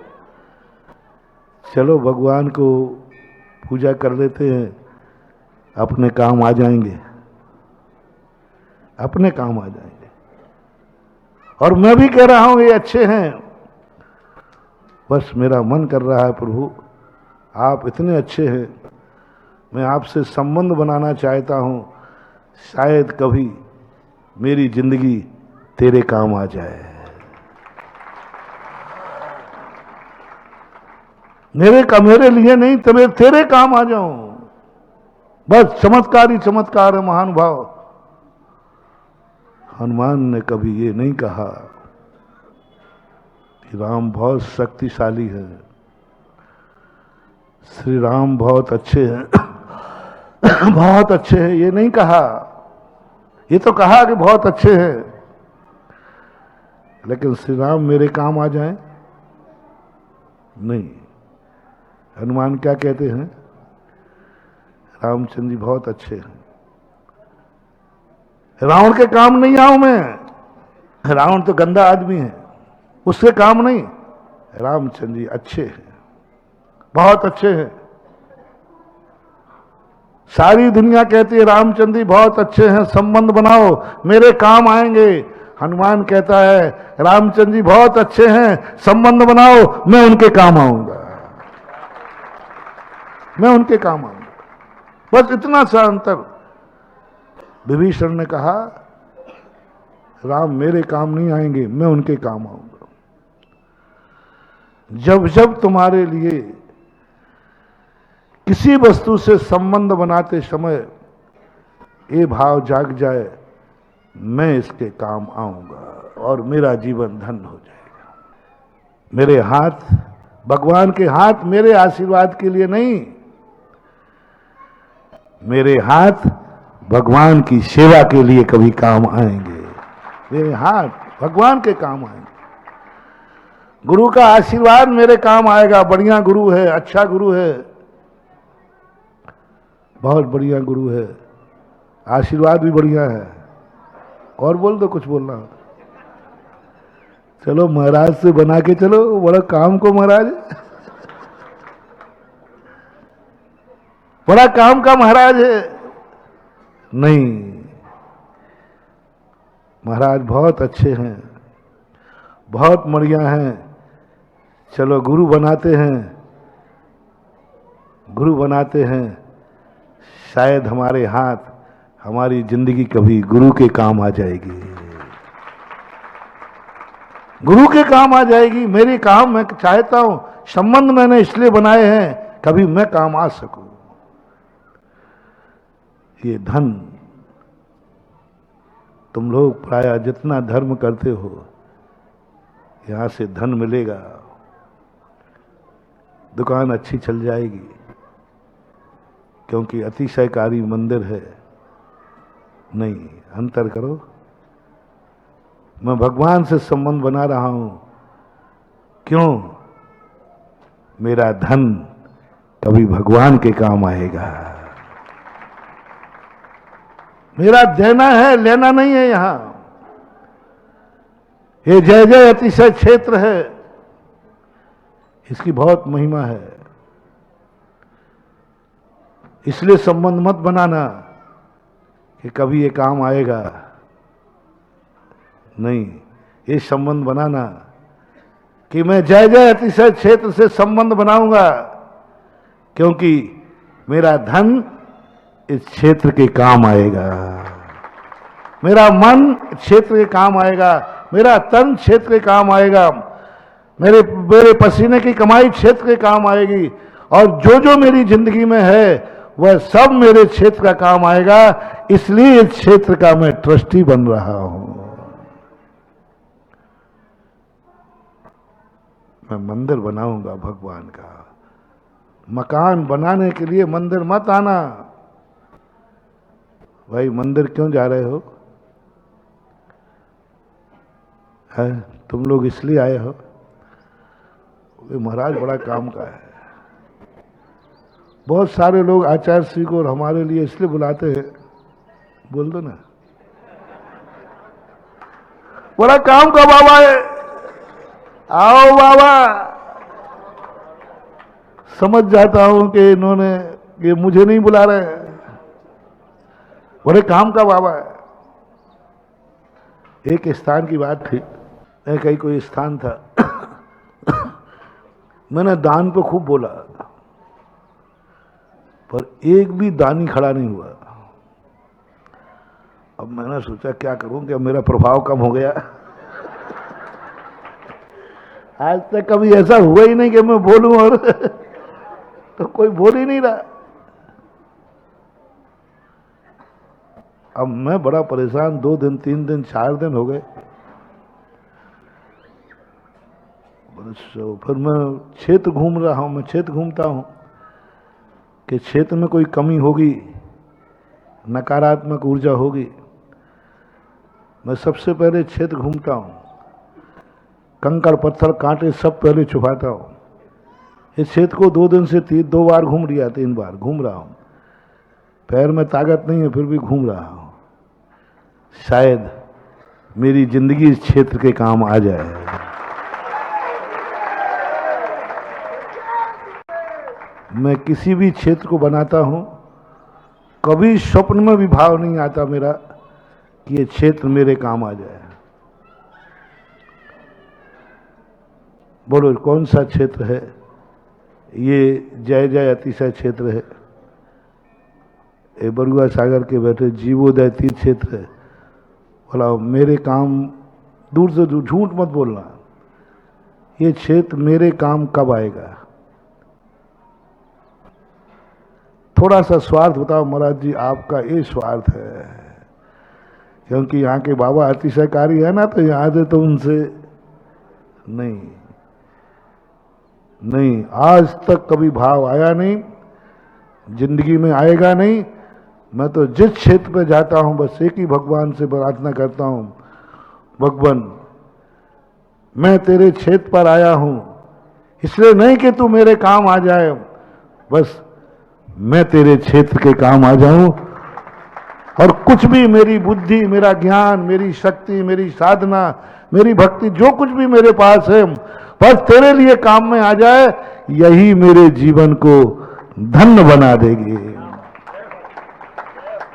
चलो भगवान को पूजा कर लेते हैं, अपने काम आ जाएंगे, अपने काम आ जाएंगे। और मैं भी कह रहा हूं ये अच्छे हैं, बस मेरा मन कर रहा है प्रभु आप इतने अच्छे हैं, मैं आपसे संबंध बनाना चाहता हूं, शायद कभी मेरी जिंदगी तेरे काम आ जाए। मेरे लिए नहीं, तेरे काम आ जाऊं। बस चमत्कारी चमत्कार है महानुभाव। हनुमान ने कभी ये नहीं कहा कि राम बहुत शक्तिशाली है, श्री राम बहुत अच्छे हैं, बहुत अच्छे हैं, ये नहीं कहा। ये तो कहा कि बहुत अच्छे हैं, लेकिन श्री राम मेरे काम आ जाएं नहीं। हनुमान क्या कहते हैं? रामचंद्र जी बहुत अच्छे हैं, रावण के काम नहीं आऊं मैं। रावण तो गंदा आदमी है, उसके काम नहीं। रामचंद्र जी अच्छे हैं, बहुत अच्छे हैं। सारी दुनिया कहती है रामचंद्र जी बहुत अच्छे हैं, संबंध बनाओ मेरे काम आएंगे। हनुमान कहता है रामचंद्र जी बहुत अच्छे हैं, संबंध बनाओ मैं उनके काम आऊंगा, मैं उनके काम आऊंगा। बस इतना सा अंतर। विभीषण ने कहा राम मेरे काम नहीं आएंगे, मैं उनके काम आऊंगा। जब जब तुम्हारे लिए किसी वस्तु से संबंध बनाते समय ये भाव जाग जाए मैं इसके काम आऊंगा और मेरा जीवन धन्य हो जाएगा। मेरे हाथ, भगवान के हाथ मेरे आशीर्वाद के लिए नहीं, मेरे हाथ भगवान की सेवा के लिए कभी काम आएंगे। मेरे हाथ भगवान के काम आएंगे। गुरु का आशीर्वाद मेरे काम आएगा। बढ़िया गुरु है, अच्छा गुरु है, बहुत बढ़िया गुरु है, आशीर्वाद भी बढ़िया है। और बोल दो, कुछ बोलना हो। चलो महाराज से बना के चलो, बड़ा काम को महाराज, बड़ा काम का महाराज है। नहीं, महाराज बहुत अच्छे हैं, बहुत बढ़िया हैं, चलो गुरु बनाते हैं, गुरु बनाते हैं। शायद हमारे हाथ, हमारी जिंदगी कभी गुरु के काम आ जाएगी, गुरु के काम आ जाएगी। मेरे काम मैं चाहता हूं, संबंध मैंने इसलिए बनाए हैं कभी मैं काम आ सकूं। ये धन, तुम लोग प्राय जितना धर्म करते हो यहां से धन मिलेगा, दुकान अच्छी चल जाएगी, क्योंकि अतिशयकारी मंदिर है। नहीं, अंतर करो। मैं भगवान से संबंध बना रहा हूं, क्यों? मेरा धन कभी भगवान के काम आएगा। मेरा देना है, लेना नहीं है। यहां ये जय जय अतिशय क्षेत्र है, इसकी बहुत महिमा है। इसलिए संबंध मत बनाना कि कभी ये काम आएगा। नहीं, ये संबंध बनाना कि मैं जय जय अतिशय क्षेत्र से संबंध बनाऊंगा, क्योंकि मेरा धन इस क्षेत्र के काम आएगा, मेरा मन क्षेत्र के काम आएगा, मेरा तन क्षेत्र के काम आएगा, मेरे पसीने की कमाई क्षेत्र के काम आएगी, और जो जो मेरी जिंदगी में है वह सब मेरे क्षेत्र का काम आएगा। इसलिए इस क्षेत्र का मैं ट्रस्टी बन रहा हूं। मैं मंदिर बनाऊंगा भगवान का। मकान बनाने के लिए मंदिर मत आना। भाई मंदिर क्यों जा रहे हो? है तुम लोग इसलिए आए हो? महाराज बड़ा काम का है। बहुत सारे लोग आचार्य श्री को और हमारे लिए इसलिए बुलाते हैं, बोल दो ना, बड़ा काम का बाबा है, आओ बाबा। समझ जाता हूं कि इन्होंने, ये मुझे नहीं बुला रहे हैं, बड़े काम का बाबा है। एक स्थान की बात थी, कहीं कोई स्थान था, मैंने दान पे खूब बोला, पर एक भी दानी खड़ा नहीं हुआ। अब मैंने सोचा क्या करूं, क्या मेरा प्रभाव कम हो गया? आज तक कभी ऐसा हुआ ही नहीं कि मैं बोलूं और तो कोई बोल ही नहीं रहा। अब मैं बड़ा परेशान, 2 दिन 3 दिन 4 दिन हो गए। फिर मैं क्षेत्र घूम रहा हूं, मैं क्षेत्र घूमता हूं कि क्षेत्र में कोई कमी होगी, नकारात्मक ऊर्जा होगी। मैं सबसे पहले क्षेत्र घूमता हूं, कंकड़ पत्थर कांटे सब पहले छुपाता हूं। इस क्षेत्र को 2 दिन से 2 बार घूम लिया, 3 बार घूम रहा हूं। पैर में ताकत नहीं है फिर भी घूम रहा हूं। शायद मेरी जिंदगी इस क्षेत्र के काम आ जाए। मैं किसी भी क्षेत्र को बनाता हूं, कभी स्वप्न में भी भाव नहीं आता मेरा कि ये क्षेत्र मेरे काम आ जाए। बोलो कौन सा क्षेत्र है? ये जय जय अतिशय क्षेत्र है। ये बरुआ सागर के बैठे जीवोदय तीर्थ क्षेत्र है। बोला मेरे काम, दूर से दूर झूठ मत बोलना, ये क्षेत्र मेरे काम कब आएगा? थोड़ा सा स्वार्थ बताओ महाराज जी, आपका ये स्वार्थ है, क्योंकि यहाँ के बाबा अतिशयकारी है ना, तो यहाँ से तो उनसे नहीं, आज तक कभी भाव आया नहीं, जिंदगी में आएगा नहीं। मैं तो जिस क्षेत्र पे जाता हूं बस एक ही भगवान से प्रार्थना करता हूं, भगवान मैं तेरे क्षेत्र पर आया हूं, इसलिए नहीं कि तू मेरे काम आ जाए, बस मैं तेरे क्षेत्र के काम आ जाऊं, और कुछ भी मेरी बुद्धि, मेरा ज्ञान, मेरी शक्ति, मेरी साधना, मेरी भक्ति, जो कुछ भी मेरे पास है बस तेरे लिए काम में आ जाए, यही मेरे जीवन को धन्य बना देगी।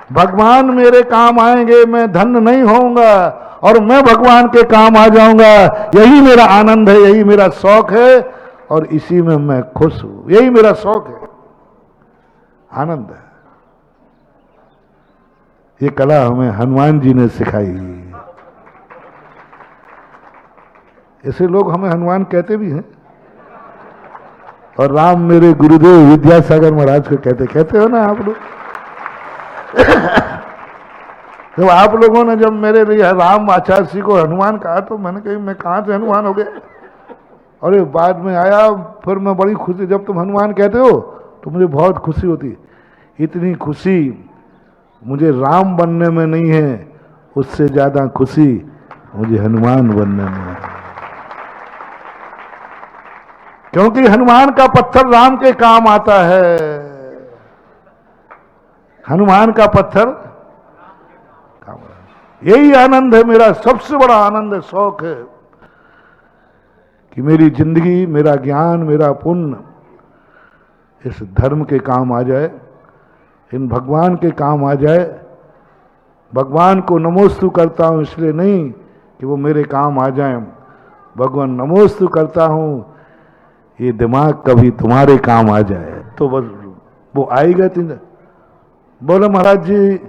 भगवान मेरे काम आएंगे, मैं धन्य नहीं होऊंगा और मैं भगवान के काम आ जाऊंगा। यही मेरा आनंद है, यही मेरा शौक है और इसी में मैं खुश हूं। यही मेरा शौक है, आनंद है। ये कला हमें हनुमान जी ने सिखाई। ऐसे लोग हमें हनुमान कहते भी हैं और राम मेरे गुरुदेव विद्यासागर महाराज को कहते हो ना आप लोग। जब आप लोगों ने जब मेरे लिए राम आचार्य जी को हनुमान कहा तो मैंने कही मैं कहां से हनुमान हो गया। और ये बाद में आया, फिर मैं बड़ी खुशी, जब तुम हनुमान कहते हो तो मुझे बहुत खुशी होती। इतनी खुशी मुझे राम बनने में नहीं है, उससे ज्यादा खुशी मुझे हनुमान बनने में है। क्योंकि हनुमान का पत्थर राम के काम आता है। हनुमान का पत्थर काम आता है। यही आनंद है मेरा, सबसे बड़ा आनंद है, शौक है कि मेरी जिंदगी, मेरा ज्ञान, मेरा पुण्य इस धर्म के काम आ जाए, इन भगवान के काम आ जाए। भगवान को नमोस्तु करता हूं इसलिए नहीं कि वो मेरे काम आ जाएं, भगवान नमोस्तु करता हूं ये दिमाग कभी तुम्हारे काम आ जाए तो बस वो आएगा। तीन बोले महाराज जी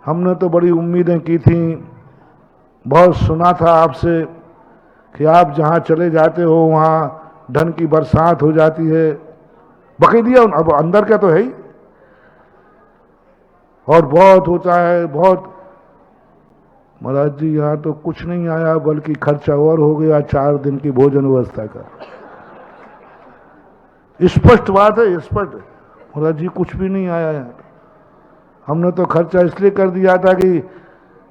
हमने तो बड़ी उम्मीदें की थी, बहुत सुना था आपसे कि आप जहां चले जाते हो वहां धन की बरसात हो जाती है। बकई दिया, अब अंदर का तो है ही, और बहुत होता है बहुत। महाराज जी यहां तो कुछ नहीं आया बल्कि खर्चा और हो गया 4 दिन की भोजन व्यवस्था का। स्पष्ट बात है, स्पष्ट। महाराज जी कुछ भी नहीं आया है, हमने तो खर्चा इसलिए कर दिया था कि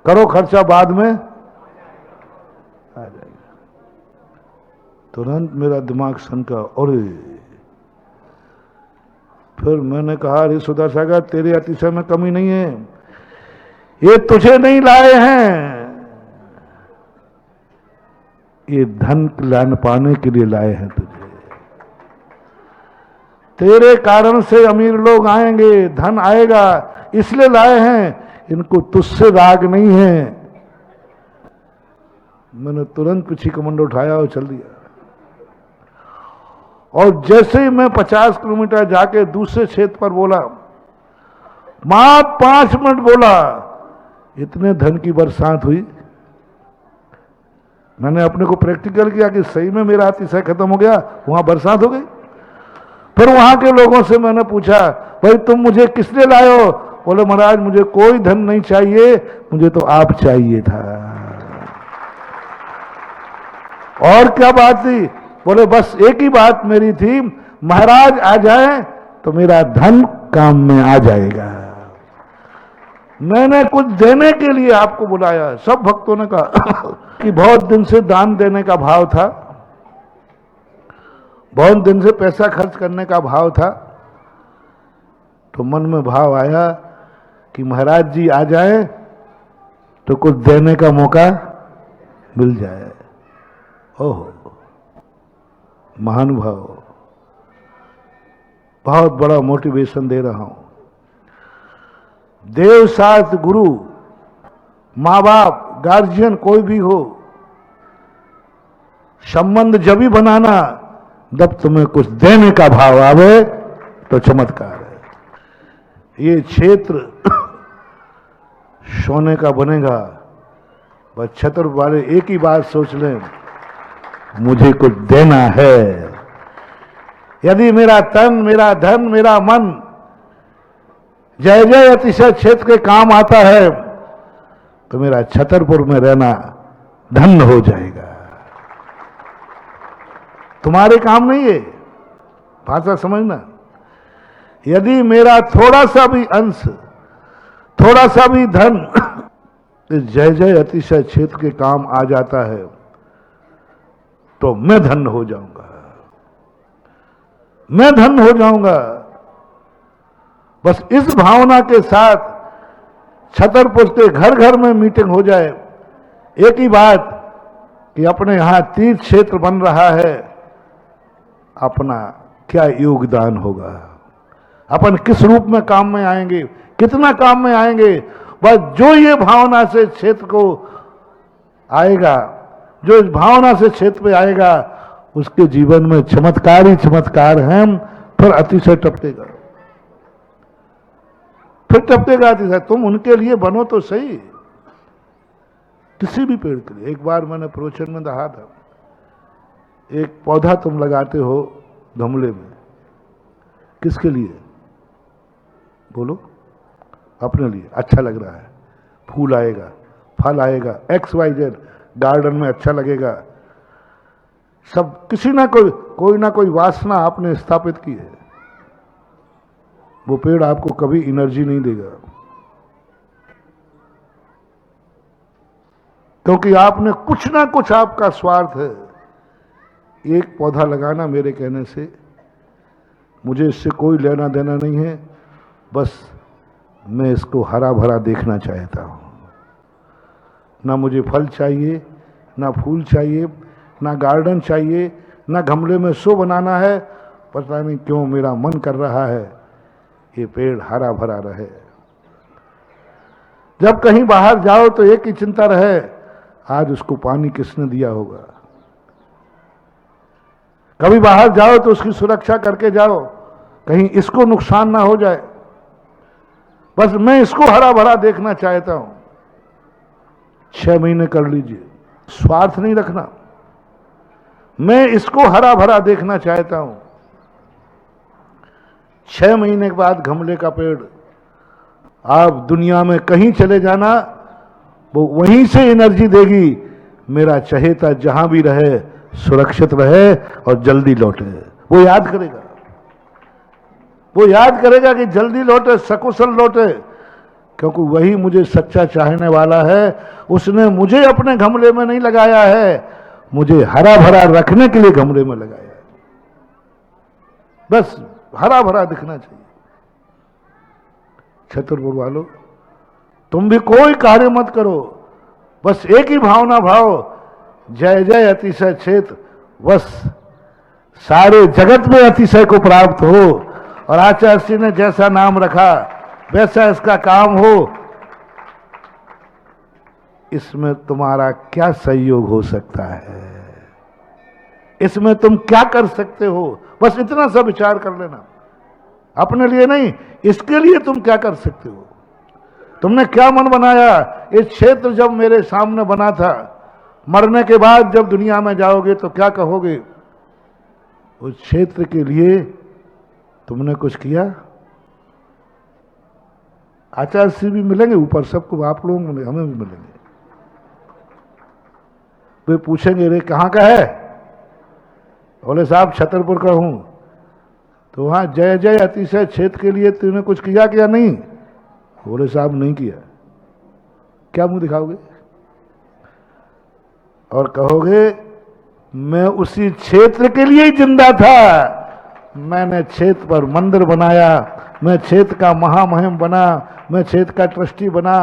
करो खर्चा बाद में आ जाएगा। तुरंत मेरा दिमाग सनका। और फिर मैंने कहा अरे सुधासागर तेरे अतिशय में कमी नहीं है, ये तुझे नहीं लाए हैं, ये धन लाने पाने के लिए लाए हैं तुझे। तेरे कारण से अमीर लोग आएंगे, धन आएगा, इसलिए लाए हैं, इनको तुझसे राग नहीं है। मैंने तुरंत पीछे कमंडो उठाया और चल दिया। और जैसे ही मैं 50 किलोमीटर जाके दूसरे क्षेत्र पर बोला, मात्र 5 मिनट बोला, इतने धन की बरसात हुई। मैंने अपने को प्रैक्टिकल किया कि सही में मेरा अतिशय खत्म हो गया, वहां बरसात हो गई। फिर वहां के लोगों से मैंने पूछा भाई तुम मुझे किस लिए लाए हो? बोले महाराज मुझे कोई धन नहीं चाहिए, मुझे तो आप चाहिए था। और क्या बात थी? बोले बस एक ही बात मेरी थी, महाराज आ जाए तो मेरा धन काम में आ जाएगा। मैंने कुछ देने के लिए आपको बुलाया। सब भक्तों ने कहा कि बहुत दिन से दान देने का भाव था, बहुत दिन से पैसा खर्च करने का भाव था। तो मन में भाव आया कि महाराज जी आ जाए तो कुछ देने का मौका मिल जाए। ओहो महानुभाव, बहुत बड़ा मोटिवेशन दे रहा हूं। देव शास्त्र गुरु, माँ बाप, गार्जियन कोई भी हो, संबंध जब भी बनाना जब तुम्हें कुछ देने का भाव आवे तो चमत्कार है। ये क्षेत्र सोने का बनेगा, बस छत्र वाले एक ही बात सोच लें, मुझे कुछ देना है। यदि मेरा तन, मेरा धन, मेरा मन जय जय अतिशय क्षेत्र के काम आता है तो मेरा छतरपुर में रहना धन्य हो जाएगा। तुम्हारे काम नहीं है, भाषा समझना। यदि मेरा थोड़ा सा भी अंश, थोड़ा सा भी धन इस जय जय अतिशय क्षेत्र के काम आ जाता है तो मैं धन्य हो जाऊंगा, मैं धन्य हो जाऊंगा। बस इस भावना के साथ छतरपुर के घर घर में मीटिंग हो जाए। एक ही बात कि अपने यहां तीर्थ क्षेत्र बन रहा है, अपना क्या योगदान होगा, अपन किस रूप में काम में आएंगे, कितना काम में आएंगे। बस जो ये भावना से क्षेत्र को आएगा, जो इस भावना से क्षेत्र पे आएगा, उसके जीवन में चमत्कार ही चमत्कार हैं। फिर अतिशय टपकेगा, फिर टपकेगा अतिशय। तुम उनके लिए बनो तो सही, किसी भी पेड़ के लिए। एक बार मैंने प्रवचन में कहा था, एक पौधा तुम लगाते हो गमले में, किसके लिए? बोलो, अपने लिए। अच्छा लग रहा है, फूल आएगा, फल आएगा, XYZ, गार्डन में अच्छा लगेगा, सब किसी ना कोई ना कोई वासना आपने स्थापित की है। वो पेड़ आपको कभी एनर्जी नहीं देगा, क्योंकि आपने कुछ ना कुछ, आपका स्वार्थ है। एक पौधा लगाना मेरे कहने से, मुझे इससे कोई लेना देना नहीं है, बस मैं इसको हरा भरा देखना चाहता हूं। ना मुझे फल चाहिए, ना फूल चाहिए, ना गार्डन चाहिए, ना गमले में शो बनाना है। पता नहीं क्यों मेरा मन कर रहा है ये पेड़ हरा भरा रहे। जब कहीं बाहर जाओ तो एक ही चिंता रहे, आज उसको पानी किसने दिया होगा। कभी बाहर जाओ तो उसकी सुरक्षा करके जाओ, कहीं इसको नुकसान ना हो जाए। बस मैं इसको हरा भरा देखना चाहता हूं। 6 महीने कर लीजिए, स्वार्थ नहीं रखना। मैं इसको हरा भरा देखना चाहता हूं। 6 महीने के बाद गमले का पेड़, आप दुनिया में कहीं चले जाना, वो वहीं से एनर्जी देगी। मेरा चहेता जहां भी रहे सुरक्षित रहे और जल्दी लौटे। वो याद करेगा, वो याद करेगा कि जल्दी लौटे, सकुशल लौटे, क्योंकि वही मुझे सच्चा चाहने वाला है। उसने मुझे अपने गमले में नहीं लगाया है, मुझे हरा भरा रखने के लिए गमले में लगाया है। बस हरा भरा दिखना चाहिए। छतरपुर वालों, तुम भी कोई कार्य मत करो, बस एक ही भावना भाव, जय जय अतिशय क्षेत्र, बस सारे जगत में अतिशय को प्राप्त हो। और आचार्य श्री ने जैसा नाम रखा वैसा इसका काम हो। इसमें तुम्हारा क्या सहयोग हो सकता है, इसमें तुम क्या कर सकते हो, बस इतना सा विचार कर लेना। अपने लिए नहीं, इसके लिए तुम क्या कर सकते हो। तुमने क्या मन बनाया। इस क्षेत्र जब मेरे सामने बना था, मरने के बाद जब दुनिया में जाओगे तो क्या कहोगे? उस क्षेत्र के लिए तुमने कुछ किया। आचार्य श्री भी मिलेंगे ऊपर, सबको आप लोग मिलेंगे, हमें भी मिलेंगे। वे पूछेंगे, रे कहाँ का है? बोले साहब छतरपुर का हूं। तो वहां जय जय अतिशय क्षेत्र के लिए तूने कुछ किया क्या? नहीं। बोले साहब नहीं किया। क्या मुंह दिखाओगे? और कहोगे मैं उसी क्षेत्र के लिए ही जिंदा था, मैंने क्षेत्र पर मंदिर बनाया, मैं क्षेत्र का महामहिम बना, मैं क्षेत्र का ट्रस्टी बना।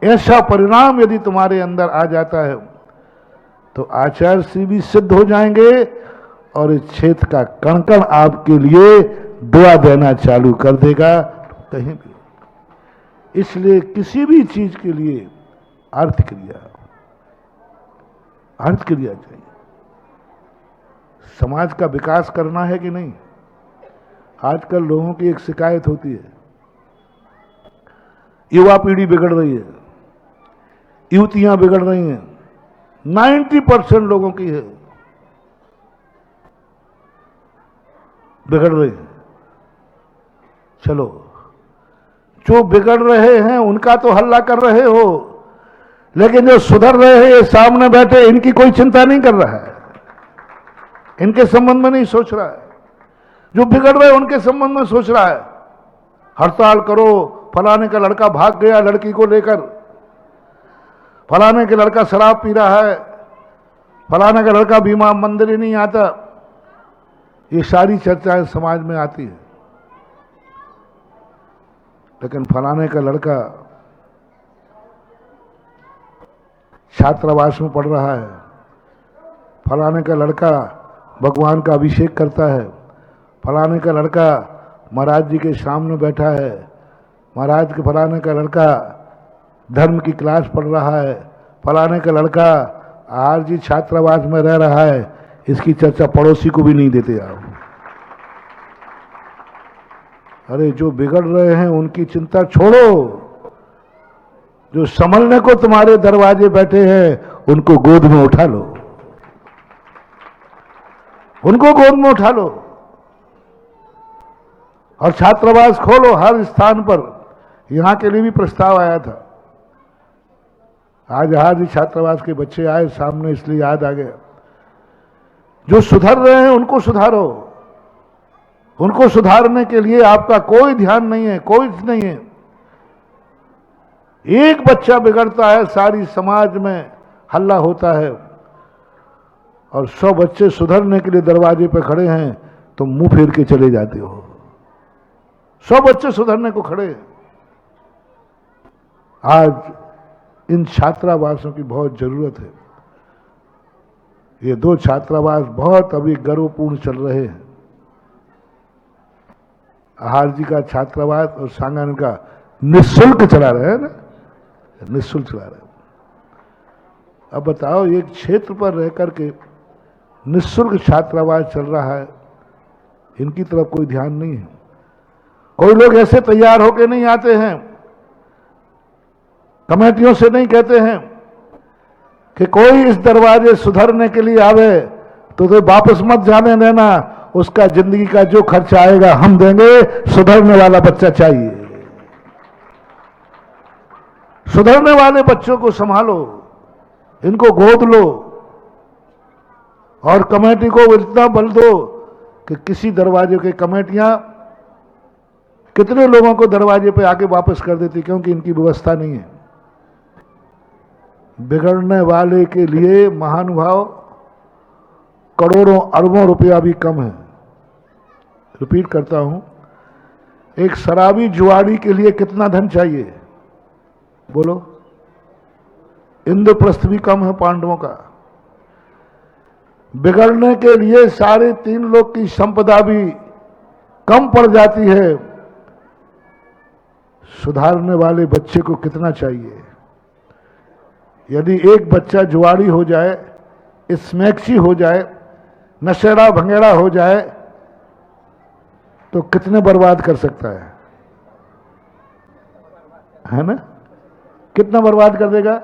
ऐसा परिणाम यदि तुम्हारे अंदर आ जाता है तो आचार्य श्री भी सिद्ध हो जाएंगे और इस क्षेत्र का कण कण आपके लिए दुआ देना चालू कर देगा कहीं भी। इसलिए किसी भी चीज के लिए अर्थ क्रिया चाहिए। समाज का विकास करना है कि नहीं? आजकल लोगों की एक शिकायत होती है, युवा पीढ़ी बिगड़ रही है, युवतियां बिगड़ रही हैं। 90% लोगों की है बिगड़ रही है। चलो, जो बिगड़ रहे हैं उनका तो हल्ला कर रहे हो, लेकिन जो सुधर रहे हैं, ये सामने बैठे, इनकी कोई चिंता नहीं कर रहा है, इनके संबंध में नहीं सोच रहा है। जो बिगड़ रहे हैं उनके संबंध में सोच रहा है। हड़ताल करो, फलाने का लड़का भाग गया लड़की को लेकर, फलाने का लड़का शराब पी रहा है, फलाने का लड़का बीमार, मंदिर ही नहीं आता। ये सारी चर्चाएं समाज में आती है। लेकिन फलाने का लड़का छात्रावास में पढ़ रहा है, फलाने का लड़का भगवान का अभिषेक करता है, फलाने का लड़का महाराज जी के सामने बैठा है, महाराज के फलाने का लड़का धर्म की क्लास पढ़ रहा है, फलाने का लड़का आरजी छात्रावास में रह रहा है, इसकी चर्चा पड़ोसी को भी नहीं देते आप। अरे जो बिगड़ रहे हैं उनकी चिंता छोड़ो, जो संभलने को तुम्हारे दरवाजे बैठे हैं उनको गोद में उठा लो, उनको गोद में उठा लो और छात्रावास खोलो हर स्थान पर। यहां के लिए भी प्रस्ताव आया था, आज छात्रावास के बच्चे आए सामने इसलिए याद आ गया। जो सुधर रहे हैं उनको सुधारो, उनको सुधारने के लिए आपका कोई ध्यान नहीं है, कोई नहीं है। एक बच्चा बिगड़ता है सारी समाज में हल्ला होता है, और 100 बच्चे सुधरने के लिए दरवाजे पर खड़े हैं तो मुंह फेर के चले जाते हो। 100 बच्चे सुधरने को खड़े हैं। आज इन छात्रावासों की बहुत जरूरत है। ये 2 छात्रावास बहुत अभी गर्वपूर्ण चल रहे हैं, आहार जी का छात्रावास और सांगान का निःशुल्क चला रहे हैं ना, निःशुल्क चला रहे हैं। अब बताओ, एक क्षेत्र पर रह करके निःशुल्क छात्रावास चल रहा है, इनकी तरफ कोई ध्यान नहीं है। कोई लोग ऐसे तैयार होके नहीं आते हैं, कमेटियों से नहीं कहते हैं कि कोई इस दरवाजे सुधरने के लिए आवे तो वापस मत जाने देना, उसका जिंदगी का जो खर्चा आएगा हम देंगे, सुधरने वाला बच्चा चाहिए। सुधरने वाले बच्चों को संभालो, इनको गोद लो और कमेटी को इतना बल दो कि किसी दरवाजे के कमेटियां कितने लोगों को दरवाजे पे आके वापस कर देती, क्योंकि इनकी व्यवस्था नहीं है। बिगड़ने वाले के लिए महानुभाव करोड़ों अरबों रुपया भी कम है। रिपीट करता हूं, एक शराबी जुआरी के लिए कितना धन चाहिए बोलो? इंद्रप्रस्थ भी कम है पांडवों का। बिगड़ने के लिए 3.5 लोग की संपदा भी कम पड़ जाती है। सुधारने वाले बच्चे को कितना चाहिए? यदि एक बच्चा जुआरी हो जाए, स्मैक्सी हो जाए, नशेड़ा भंगेड़ा हो जाए तो कितने बर्बाद कर सकता है ना? कितना बर्बाद कर देगा?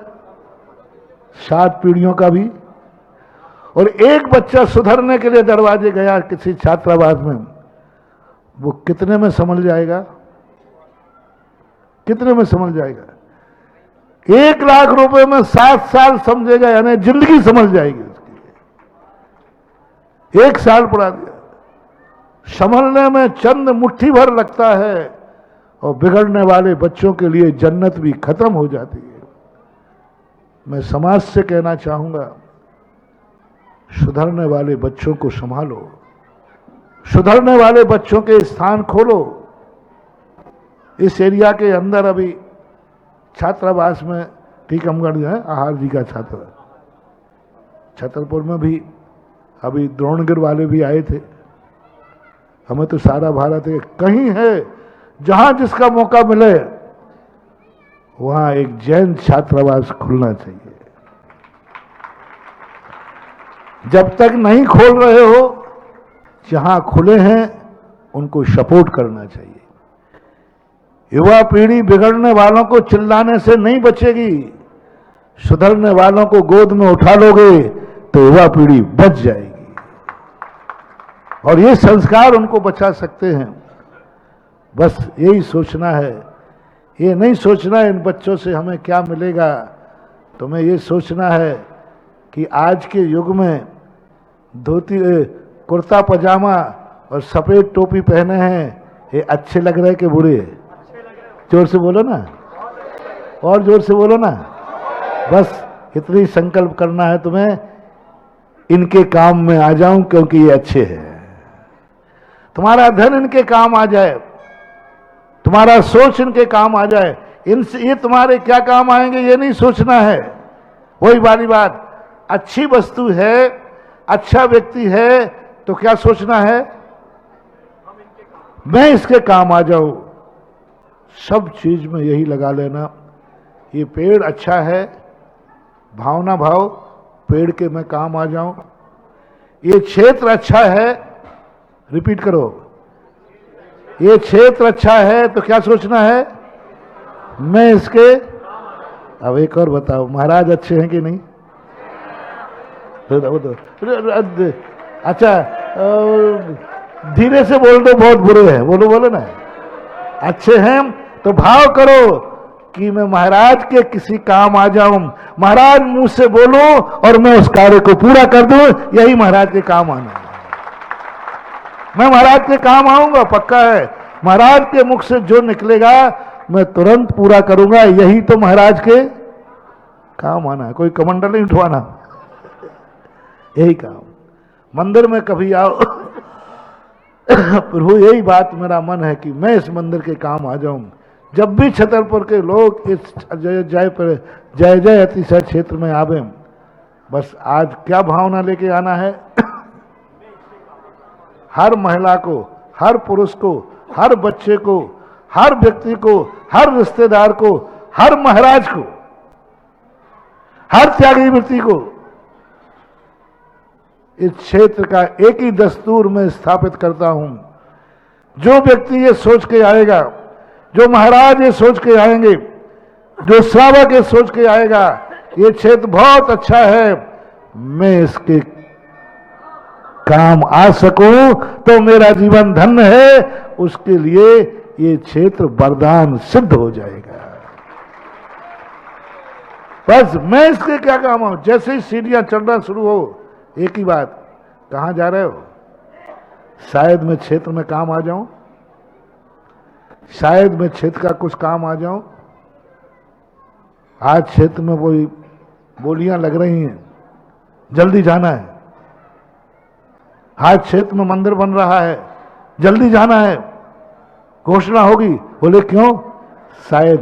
7 पीढ़ियों का भी। और एक बच्चा सुधरने के लिए दरवाजे गया किसी छात्रावास में, वो कितने में संभल जाएगा? कितने में संभल जाएगा? 1 लाख रुपए में 7 साल समझेगा, यानी जिंदगी समझ जाएगी उसकी। 1 साल पढ़ा दिया। संभलने में चंद मुट्ठी भर लगता है और बिगड़ने वाले बच्चों के लिए जन्नत भी खत्म हो जाती है। मैं समाज से कहना चाहूंगा, सुधरने वाले बच्चों को संभालो, सुधरने वाले बच्चों के स्थान खोलो। इस एरिया के अंदर अभी छात्रावास में टीकमगढ़ है आहार जी का छात्रावास, छतरपुर में भी अभी द्रोणगिर वाले भी आए थे। हमें तो सारा भारत है, कहीं है जहां जिसका मौका मिले वहां एक जैन छात्रावास खुलना चाहिए। जब तक नहीं खोल रहे हो, जहां खुले हैं उनको सपोर्ट करना चाहिए। युवा पीढ़ी बिगड़ने वालों को चिल्लाने से नहीं बचेगी। सुधरने वालों को गोद में उठा लोगे तो युवा पीढ़ी बच जाएगी, और ये संस्कार उनको बचा सकते हैं। बस यही सोचना है, ये नहीं सोचना है इन बच्चों से हमें क्या मिलेगा। तुम्हें ये सोचना है कि आज के युग में धोती कुर्ता पजामा और सफेद टोपी पहने हैं, ये अच्छे लग रहे कि बुरे? जोर से बोलो ना, और जोर से बोलो ना। बस इतनी संकल्प करना है तुम्हें, इनके काम में आ जाऊं क्योंकि ये अच्छे हैं। तुम्हारा धन इनके काम आ जाए, तुम्हारा सोच इनके काम आ जाए। इनसे ये तुम्हारे क्या काम आएंगे ये नहीं सोचना है। वही वाली बात, अच्छी वस्तु है, अच्छा व्यक्ति है तो क्या सोचना है? मैं इसके काम आ जाऊं। सब चीज में यही लगा लेना, ये पेड़ अच्छा है, भावना भाव पेड़ के मैं काम आ जाऊं। ये क्षेत्र अच्छा है, रिपीट करो, ये क्षेत्र अच्छा है तो क्या सोचना है, मैं इसके। अब एक और बताओ, महाराज अच्छे हैं कि नहीं? अच्छा, धीरे से बोल दो, बहुत बुरे हैं, बोलो बोलो ना। अच्छे हैं तो भाव करो कि मैं महाराज के किसी काम आ जाऊं, महाराज मुंह से बोलो और मैं उस कार्य को पूरा कर दूं, यही महाराज के काम आना है। मैं महाराज के काम आऊंगा, पक्का है। महाराज के मुख से जो निकलेगा मैं तुरंत पूरा करूंगा, यही तो महाराज के काम आना है। कोई कमंडल नहीं उठवाना, यही काम। मंदिर में कभी आओ प्रभु, यही बात मेरा मन है कि मैं इस मंदिर के काम आ जाऊं। जब भी छतरपुर के लोग इस जय जय अतिशय क्षेत्र में आवे, बस आज क्या भावना लेके आना है, हर महिला को, हर पुरुष को, हर बच्चे को, हर व्यक्ति को, हर रिश्तेदार को, हर महाराज को, हर त्यागी व्यक्ति को इस क्षेत्र का एक ही दस्तूर में स्थापित करता हूं। जो व्यक्ति ये सोच के आएगा, जो महाराज ये सोच के आएंगे, जो श्रावक ये सोच के आएगा, ये क्षेत्र बहुत अच्छा है, मैं इसके काम आ सकूं तो मेरा जीवन धन्य है, उसके लिए ये क्षेत्र वरदान सिद्ध हो जाएगा। बस मैं इसके क्या काम आऊं? जैसे ही सीढ़ियां चढ़ना शुरू हो, एक ही बात, कहां जा रहे हो? शायद मैं क्षेत्र में काम आ जाऊं, शायद मैं क्षेत्र का कुछ काम आ जाऊं। आज क्षेत्र में कोई बोलियां लग रही हैं, जल्दी जाना है। आज क्षेत्र में मंदिर बन रहा है, जल्दी जाना है। घोषणा होगी, बोले क्यों? शायद,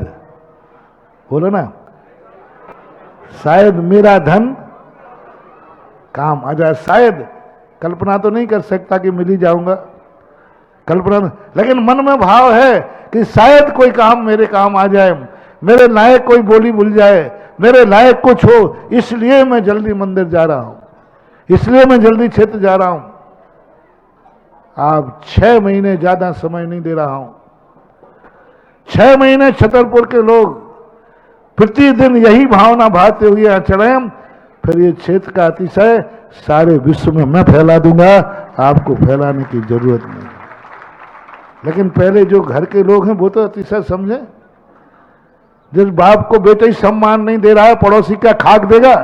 बोलो ना, शायद मेरा धन काम आ जाए। शायद, कल्पना तो नहीं कर सकता कि मिल ही जाऊंगा, कल्पना, लेकिन मन में भाव है कि शायद कोई काम मेरे काम आ जाए, मेरे लायक कोई बोली भूल जाए, मेरे लायक कुछ हो, इसलिए मैं जल्दी मंदिर जा रहा हूं, इसलिए मैं जल्दी क्षेत्र जा रहा हूं। आप 6 महीने ज्यादा समय नहीं दे रहा हूं। 6 महीने छतरपुर के लोग प्रतिदिन यही भावना भाते हुए यहाँ चढ़े, फिर ये क्षेत्र का अतिशय सारे विश्व में मैं फैला दूंगा, आपको फैलाने की जरूरत नहीं। लेकिन पहले जो घर के लोग हैं वो तो अतिशय समझे। जिस बाप को बेटे ही सम्मान नहीं दे रहा है, पड़ोसी क्या खाक देगा?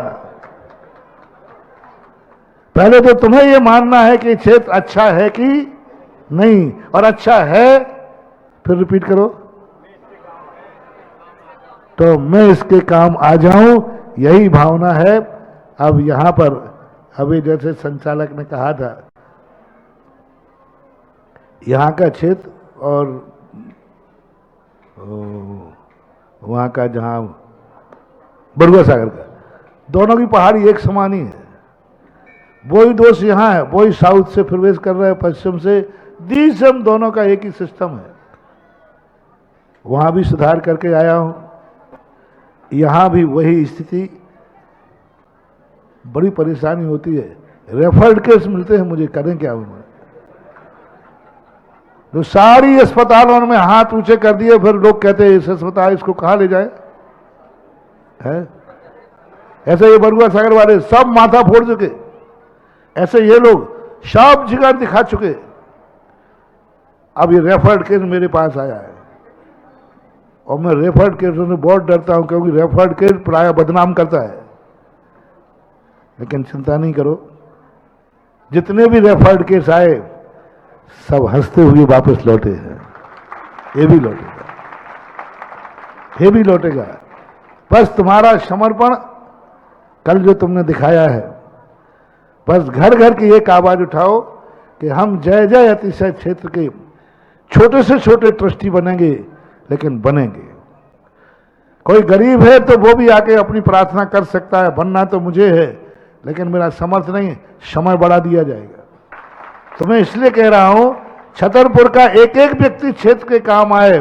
पहले तो तुम्हें यह मानना है कि क्षेत्र अच्छा है कि नहीं, और अच्छा है, फिर रिपीट करो, तो मैं इसके काम आ जाऊं, यही भावना है। अब यहां पर अभी जैसे संचालक ने कहा था, यहां का क्षेत्र और वहां का जहां बरुआ सागर का, दोनों की पहाड़ी एक समान ही है। वही दोष यहां है, वही साउथ से प्रवेश कर रहा है, पश्चिम से, दिसम दोनों का एक ही सिस्टम है। वहां भी सुधार करके आया हूं, यहां भी वही स्थिति। बड़ी परेशानी होती है, रेफर्ड केस मिलते हैं मुझे, करें क्या उन्होंने? तो सारी अस्पतालों में हाथ ऊंचे कर दिए, फिर लोग कहते हैं इस अस्पताल, इसको कहां ले जाए है? ऐसे ये बरुआ सागर वाले सब माथा फोड़ चुके, ऐसे ये लोग सब जगह दिखा चुके। अब ये रेफर्ड केस मेरे पास आया है, और मैं रेफर्ड केस से बहुत डरता हूं, क्योंकि रेफर्ड केस प्राय बदनाम करता है। लेकिन चिंता नहीं करो, जितने भी रेफर्ड केस आए सब हंसते हुए वापस लौटे हैं। ये भी लौटेगा, ये भी लौटेगा। बस तुम्हारा समर्पण कल जो तुमने दिखाया है, बस घर घर की एक आवाज उठाओ कि हम जय जय अतिशय क्षेत्र के छोटे से छोटे ट्रस्टी बनेंगे, लेकिन बनेंगे। कोई गरीब है तो वो भी आके अपनी प्रार्थना कर सकता है, बनना तो मुझे है, लेकिन मेरा समर्थ नहीं, समय बढ़ा दिया जाएगा। तो मैं इसलिए कह रहा हूं, छतरपुर का एक एक व्यक्ति क्षेत्र के काम आए।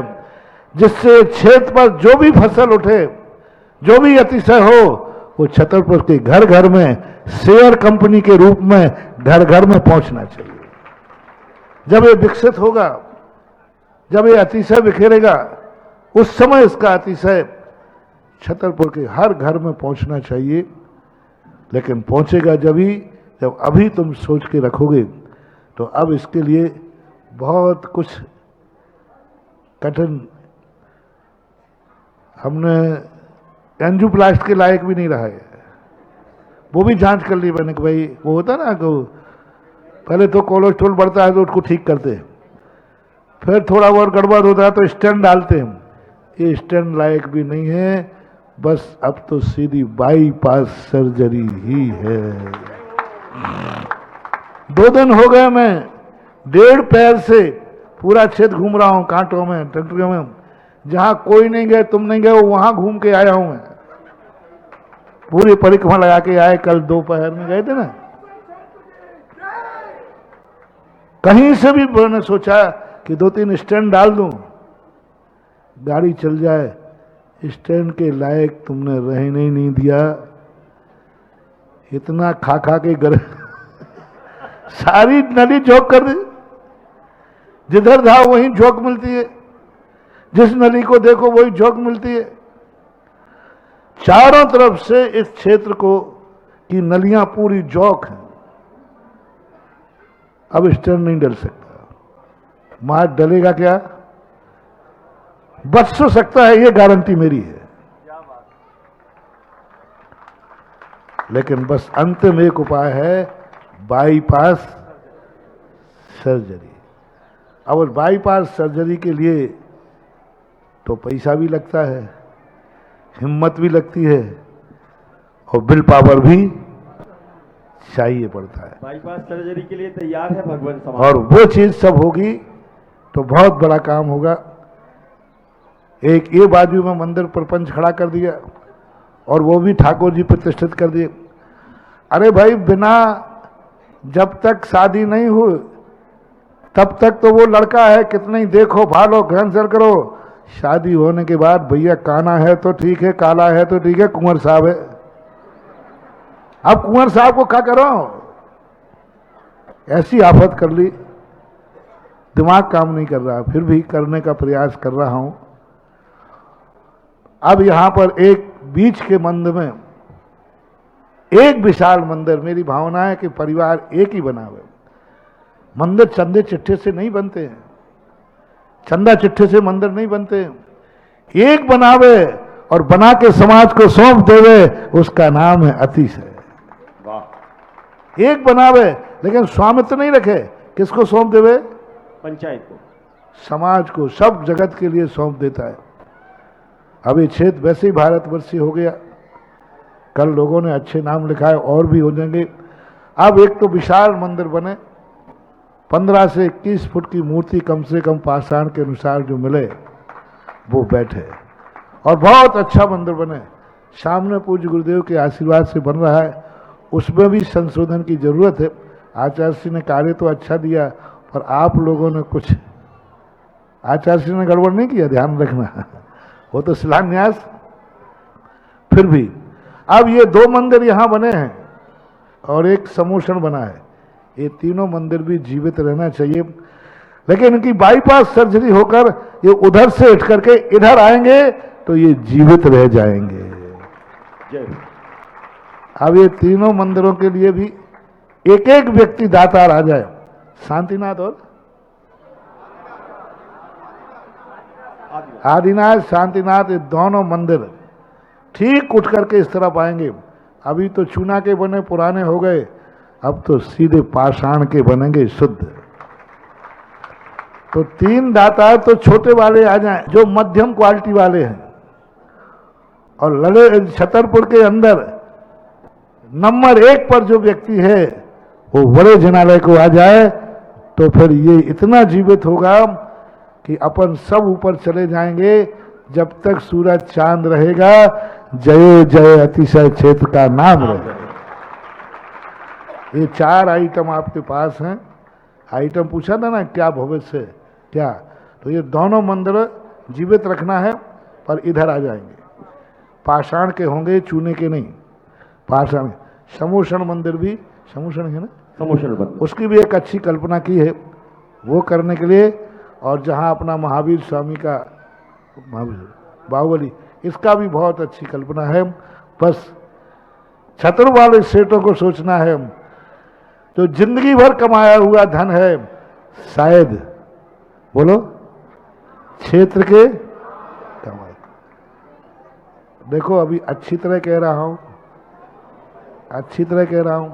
जिससे क्षेत्र पर जो भी फसल उठे, जो भी अतिशय हो, वो छतरपुर के घर घर में शेयर कंपनी के रूप में घर घर में पहुंचना चाहिए। जब ये विकसित होगा, जब ये अतिशय बिखेरेगा, उस समय इसका अतिशय छतरपुर के हर घर में पहुंचना चाहिए। लेकिन पहुंचेगा जब अभी तुम सोच के रखोगे, तो अब इसके लिए बहुत कुछ कठिन, हमने एंजियोप्लास्ट के लायक भी नहीं रहा है। वो भी जांच कर ली मैंने कि भाई वो होता ना कि पहले तो कोलेस्ट्रॉल बढ़ता है तो उसको ठीक करते हैं, फिर थोड़ा बहुत गड़बड़ होता है तो स्टेंट डालते हैं। ये स्टेंट लायक भी नहीं है, बस अब तो सीधी बाईपास सर्जरी ही है। 2 दिन हो गए मैं 1.5 पैर से पूरा क्षेत्र घूम रहा हूं, कांटों में, टंटरियों में, जहां कोई नहीं गए, तुम नहीं गए, वहां घूम के आया हूं मैं। पूरी परिक्रमा लगा के आए, कल दोपहर में गए थे ना। कहीं से भी मैंने सोचा कि 2-3 स्टैंड डाल दूं, गाड़ी चल जाए, स्टैंड के लायक तुमने रहने ही नहीं दिया। इतना खा खा के सारी नली झोंक कर दी, जिधर था वहीं झोंक मिलती है, जिस नली को देखो वही झोंक मिलती है। चारों तरफ से इस क्षेत्र को की नलियां पूरी झोंक हैं। अब स्टैंड नहीं डल सकता। मार्च डलेगा क्या? बच तो सकता है, ये गारंटी मेरी है, लेकिन बस अंतिम एक उपाय है, बाईपास सर्जरी। अब बाईपास सर्जरी के लिए तो पैसा भी लगता है, हिम्मत भी लगती है, और विल पावर भी चाहिए पड़ता है। बाईपास सर्जरी के लिए तैयार है भगवान समाज, और वो चीज सब होगी तो बहुत बड़ा काम होगा। एक ये बाजू में मंदिर प्रपंच खड़ा कर दिया, और वो भी ठाकुर जी प्रतिष्ठित कर दिए। अरे भाई, बिना जब तक शादी नहीं हुई तब तक तो वो लड़का है, कितना ही देखो भालो कैंसर करो। शादी होने के बाद भैया काना है तो ठीक है, काला है तो ठीक है, कुंवर साहब है। अब कुंवर साहब को क्या करो? ऐसी आफत कर ली, दिमाग काम नहीं कर रहा, फिर भी करने का प्रयास कर रहा हूं। अब यहां पर एक बीच के मंदिर में एक विशाल मंदिर, मेरी भावना है कि परिवार एक ही बना हुआ। मंदिर चंदे चिट्ठे से नहीं बनते हैं, चंदा चिट्ठे से मंदिर नहीं बनते। एक बनावे और बना के समाज को सौंप देवे, उसका नाम है अतिशय। वाह। एक बनावे लेकिन स्वामित्व नहीं रखे, किसको सौंप देवे? पंचायत को, समाज को, सब जगत के लिए सौंप देता है। अब ये क्षेत्र वैसे ही भारतवर्षीय हो गया। कल लोगों ने अच्छे नाम लिखाए, और भी हो जाएंगे। अब एक तो विशाल मंदिर बने, 15 से 21 फुट की मूर्ति कम से कम पाषाण के अनुसार जो मिले वो बैठे, और बहुत अच्छा मंदिर बने। सामने पूज्य गुरुदेव के आशीर्वाद से बन रहा है, उसमें भी संशोधन की जरूरत है। आचार्य श्री ने कार्य तो अच्छा दिया, पर आप लोगों ने कुछ, आचार्य श्री ने गड़बड़ नहीं किया, ध्यान रखना, वो तो शिलान्यास। फिर भी अब ये 2 मंदिर यहां बने हैं और एक समोषण बना है, ये तीनों मंदिर भी जीवित रहना चाहिए। लेकिन इनकी बाईपास सर्जरी होकर ये उधर से उठ करके इधर आएंगे तो ये जीवित रह जाएंगे। जय। अब ये तीनों मंदिरों के लिए भी एक एक व्यक्ति दातार आ जाए। शांतिनाथ और आदिनाथ, शांतिनाथ, ये दोनों मंदिर ठीक उठ करके इस तरफ आएंगे। अभी तो चूना के बने पुराने हो गए, अब तो सीधे पाषाण के बनेंगे शुद्ध। तो 3 दातार तो छोटे वाले आ जाएं, जो मध्यम क्वालिटी वाले हैं, और लड़े छतरपुर के अंदर नंबर 1 पर जो व्यक्ति है वो बड़े जनालय को आ जाए, तो फिर ये इतना जीवित होगा कि अपन सब ऊपर चले जाएंगे। जब तक सूरज चांद रहेगा, जय जय अतिशय क्षेत्र का नाम रहेगा। ये 4 आइटम आपके पास हैं। आइटम पूछा था ना क्या भविष्य, क्या, तो ये दोनों मंदिर जीवित रखना है, पर इधर आ जाएंगे। पाषाण के होंगे, चूने के नहीं। पाषाण समोषण मंदिर भी, समोषण है ना, समोषण बंद। उसकी भी एक अच्छी कल्पना की है वो करने के लिए। और जहाँ अपना महावीर स्वामी का बाहुबली, इसका भी बहुत अच्छी कल्पना है। बस छत्र वाले सेठों को सोचना है, जो जिंदगी भर कमाया हुआ धन है, शायद बोलो क्षेत्र के कमाए। देखो अभी अच्छी तरह कह रहा हूं, अच्छी तरह कह रहा हूं,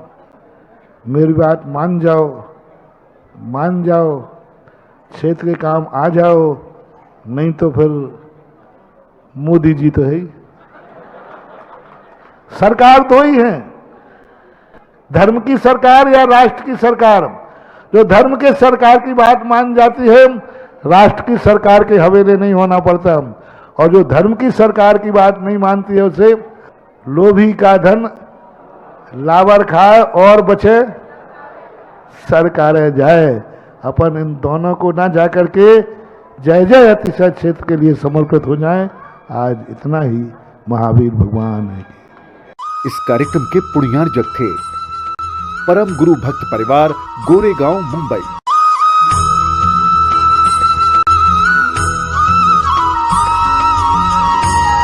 मेरी बात मान जाओ, मान जाओ, क्षेत्र के काम आ जाओ, नहीं तो फिर मोदी जी तो है ही, सरकार तो ही है। धर्म की सरकार या राष्ट्र की सरकार? जो धर्म के सरकार की बात मान जाती है, राष्ट्र की सरकार के हवेले नहीं होना पड़ता। और जो धर्म की सरकार की बात नहीं मानती है, उसे लोभी का धन लावर खाए और बचे सरकार जाए। अपन इन दोनों को ना जाकर के जय जय अतिशय क्षेत्र के लिए समर्पित हो जाएं। आज इतना ही महावीर भगवान है। इस कार्यक्रम के पुण्यार्जक थे परम गुरु भक्त परिवार, गोरेगांव, मुंबई।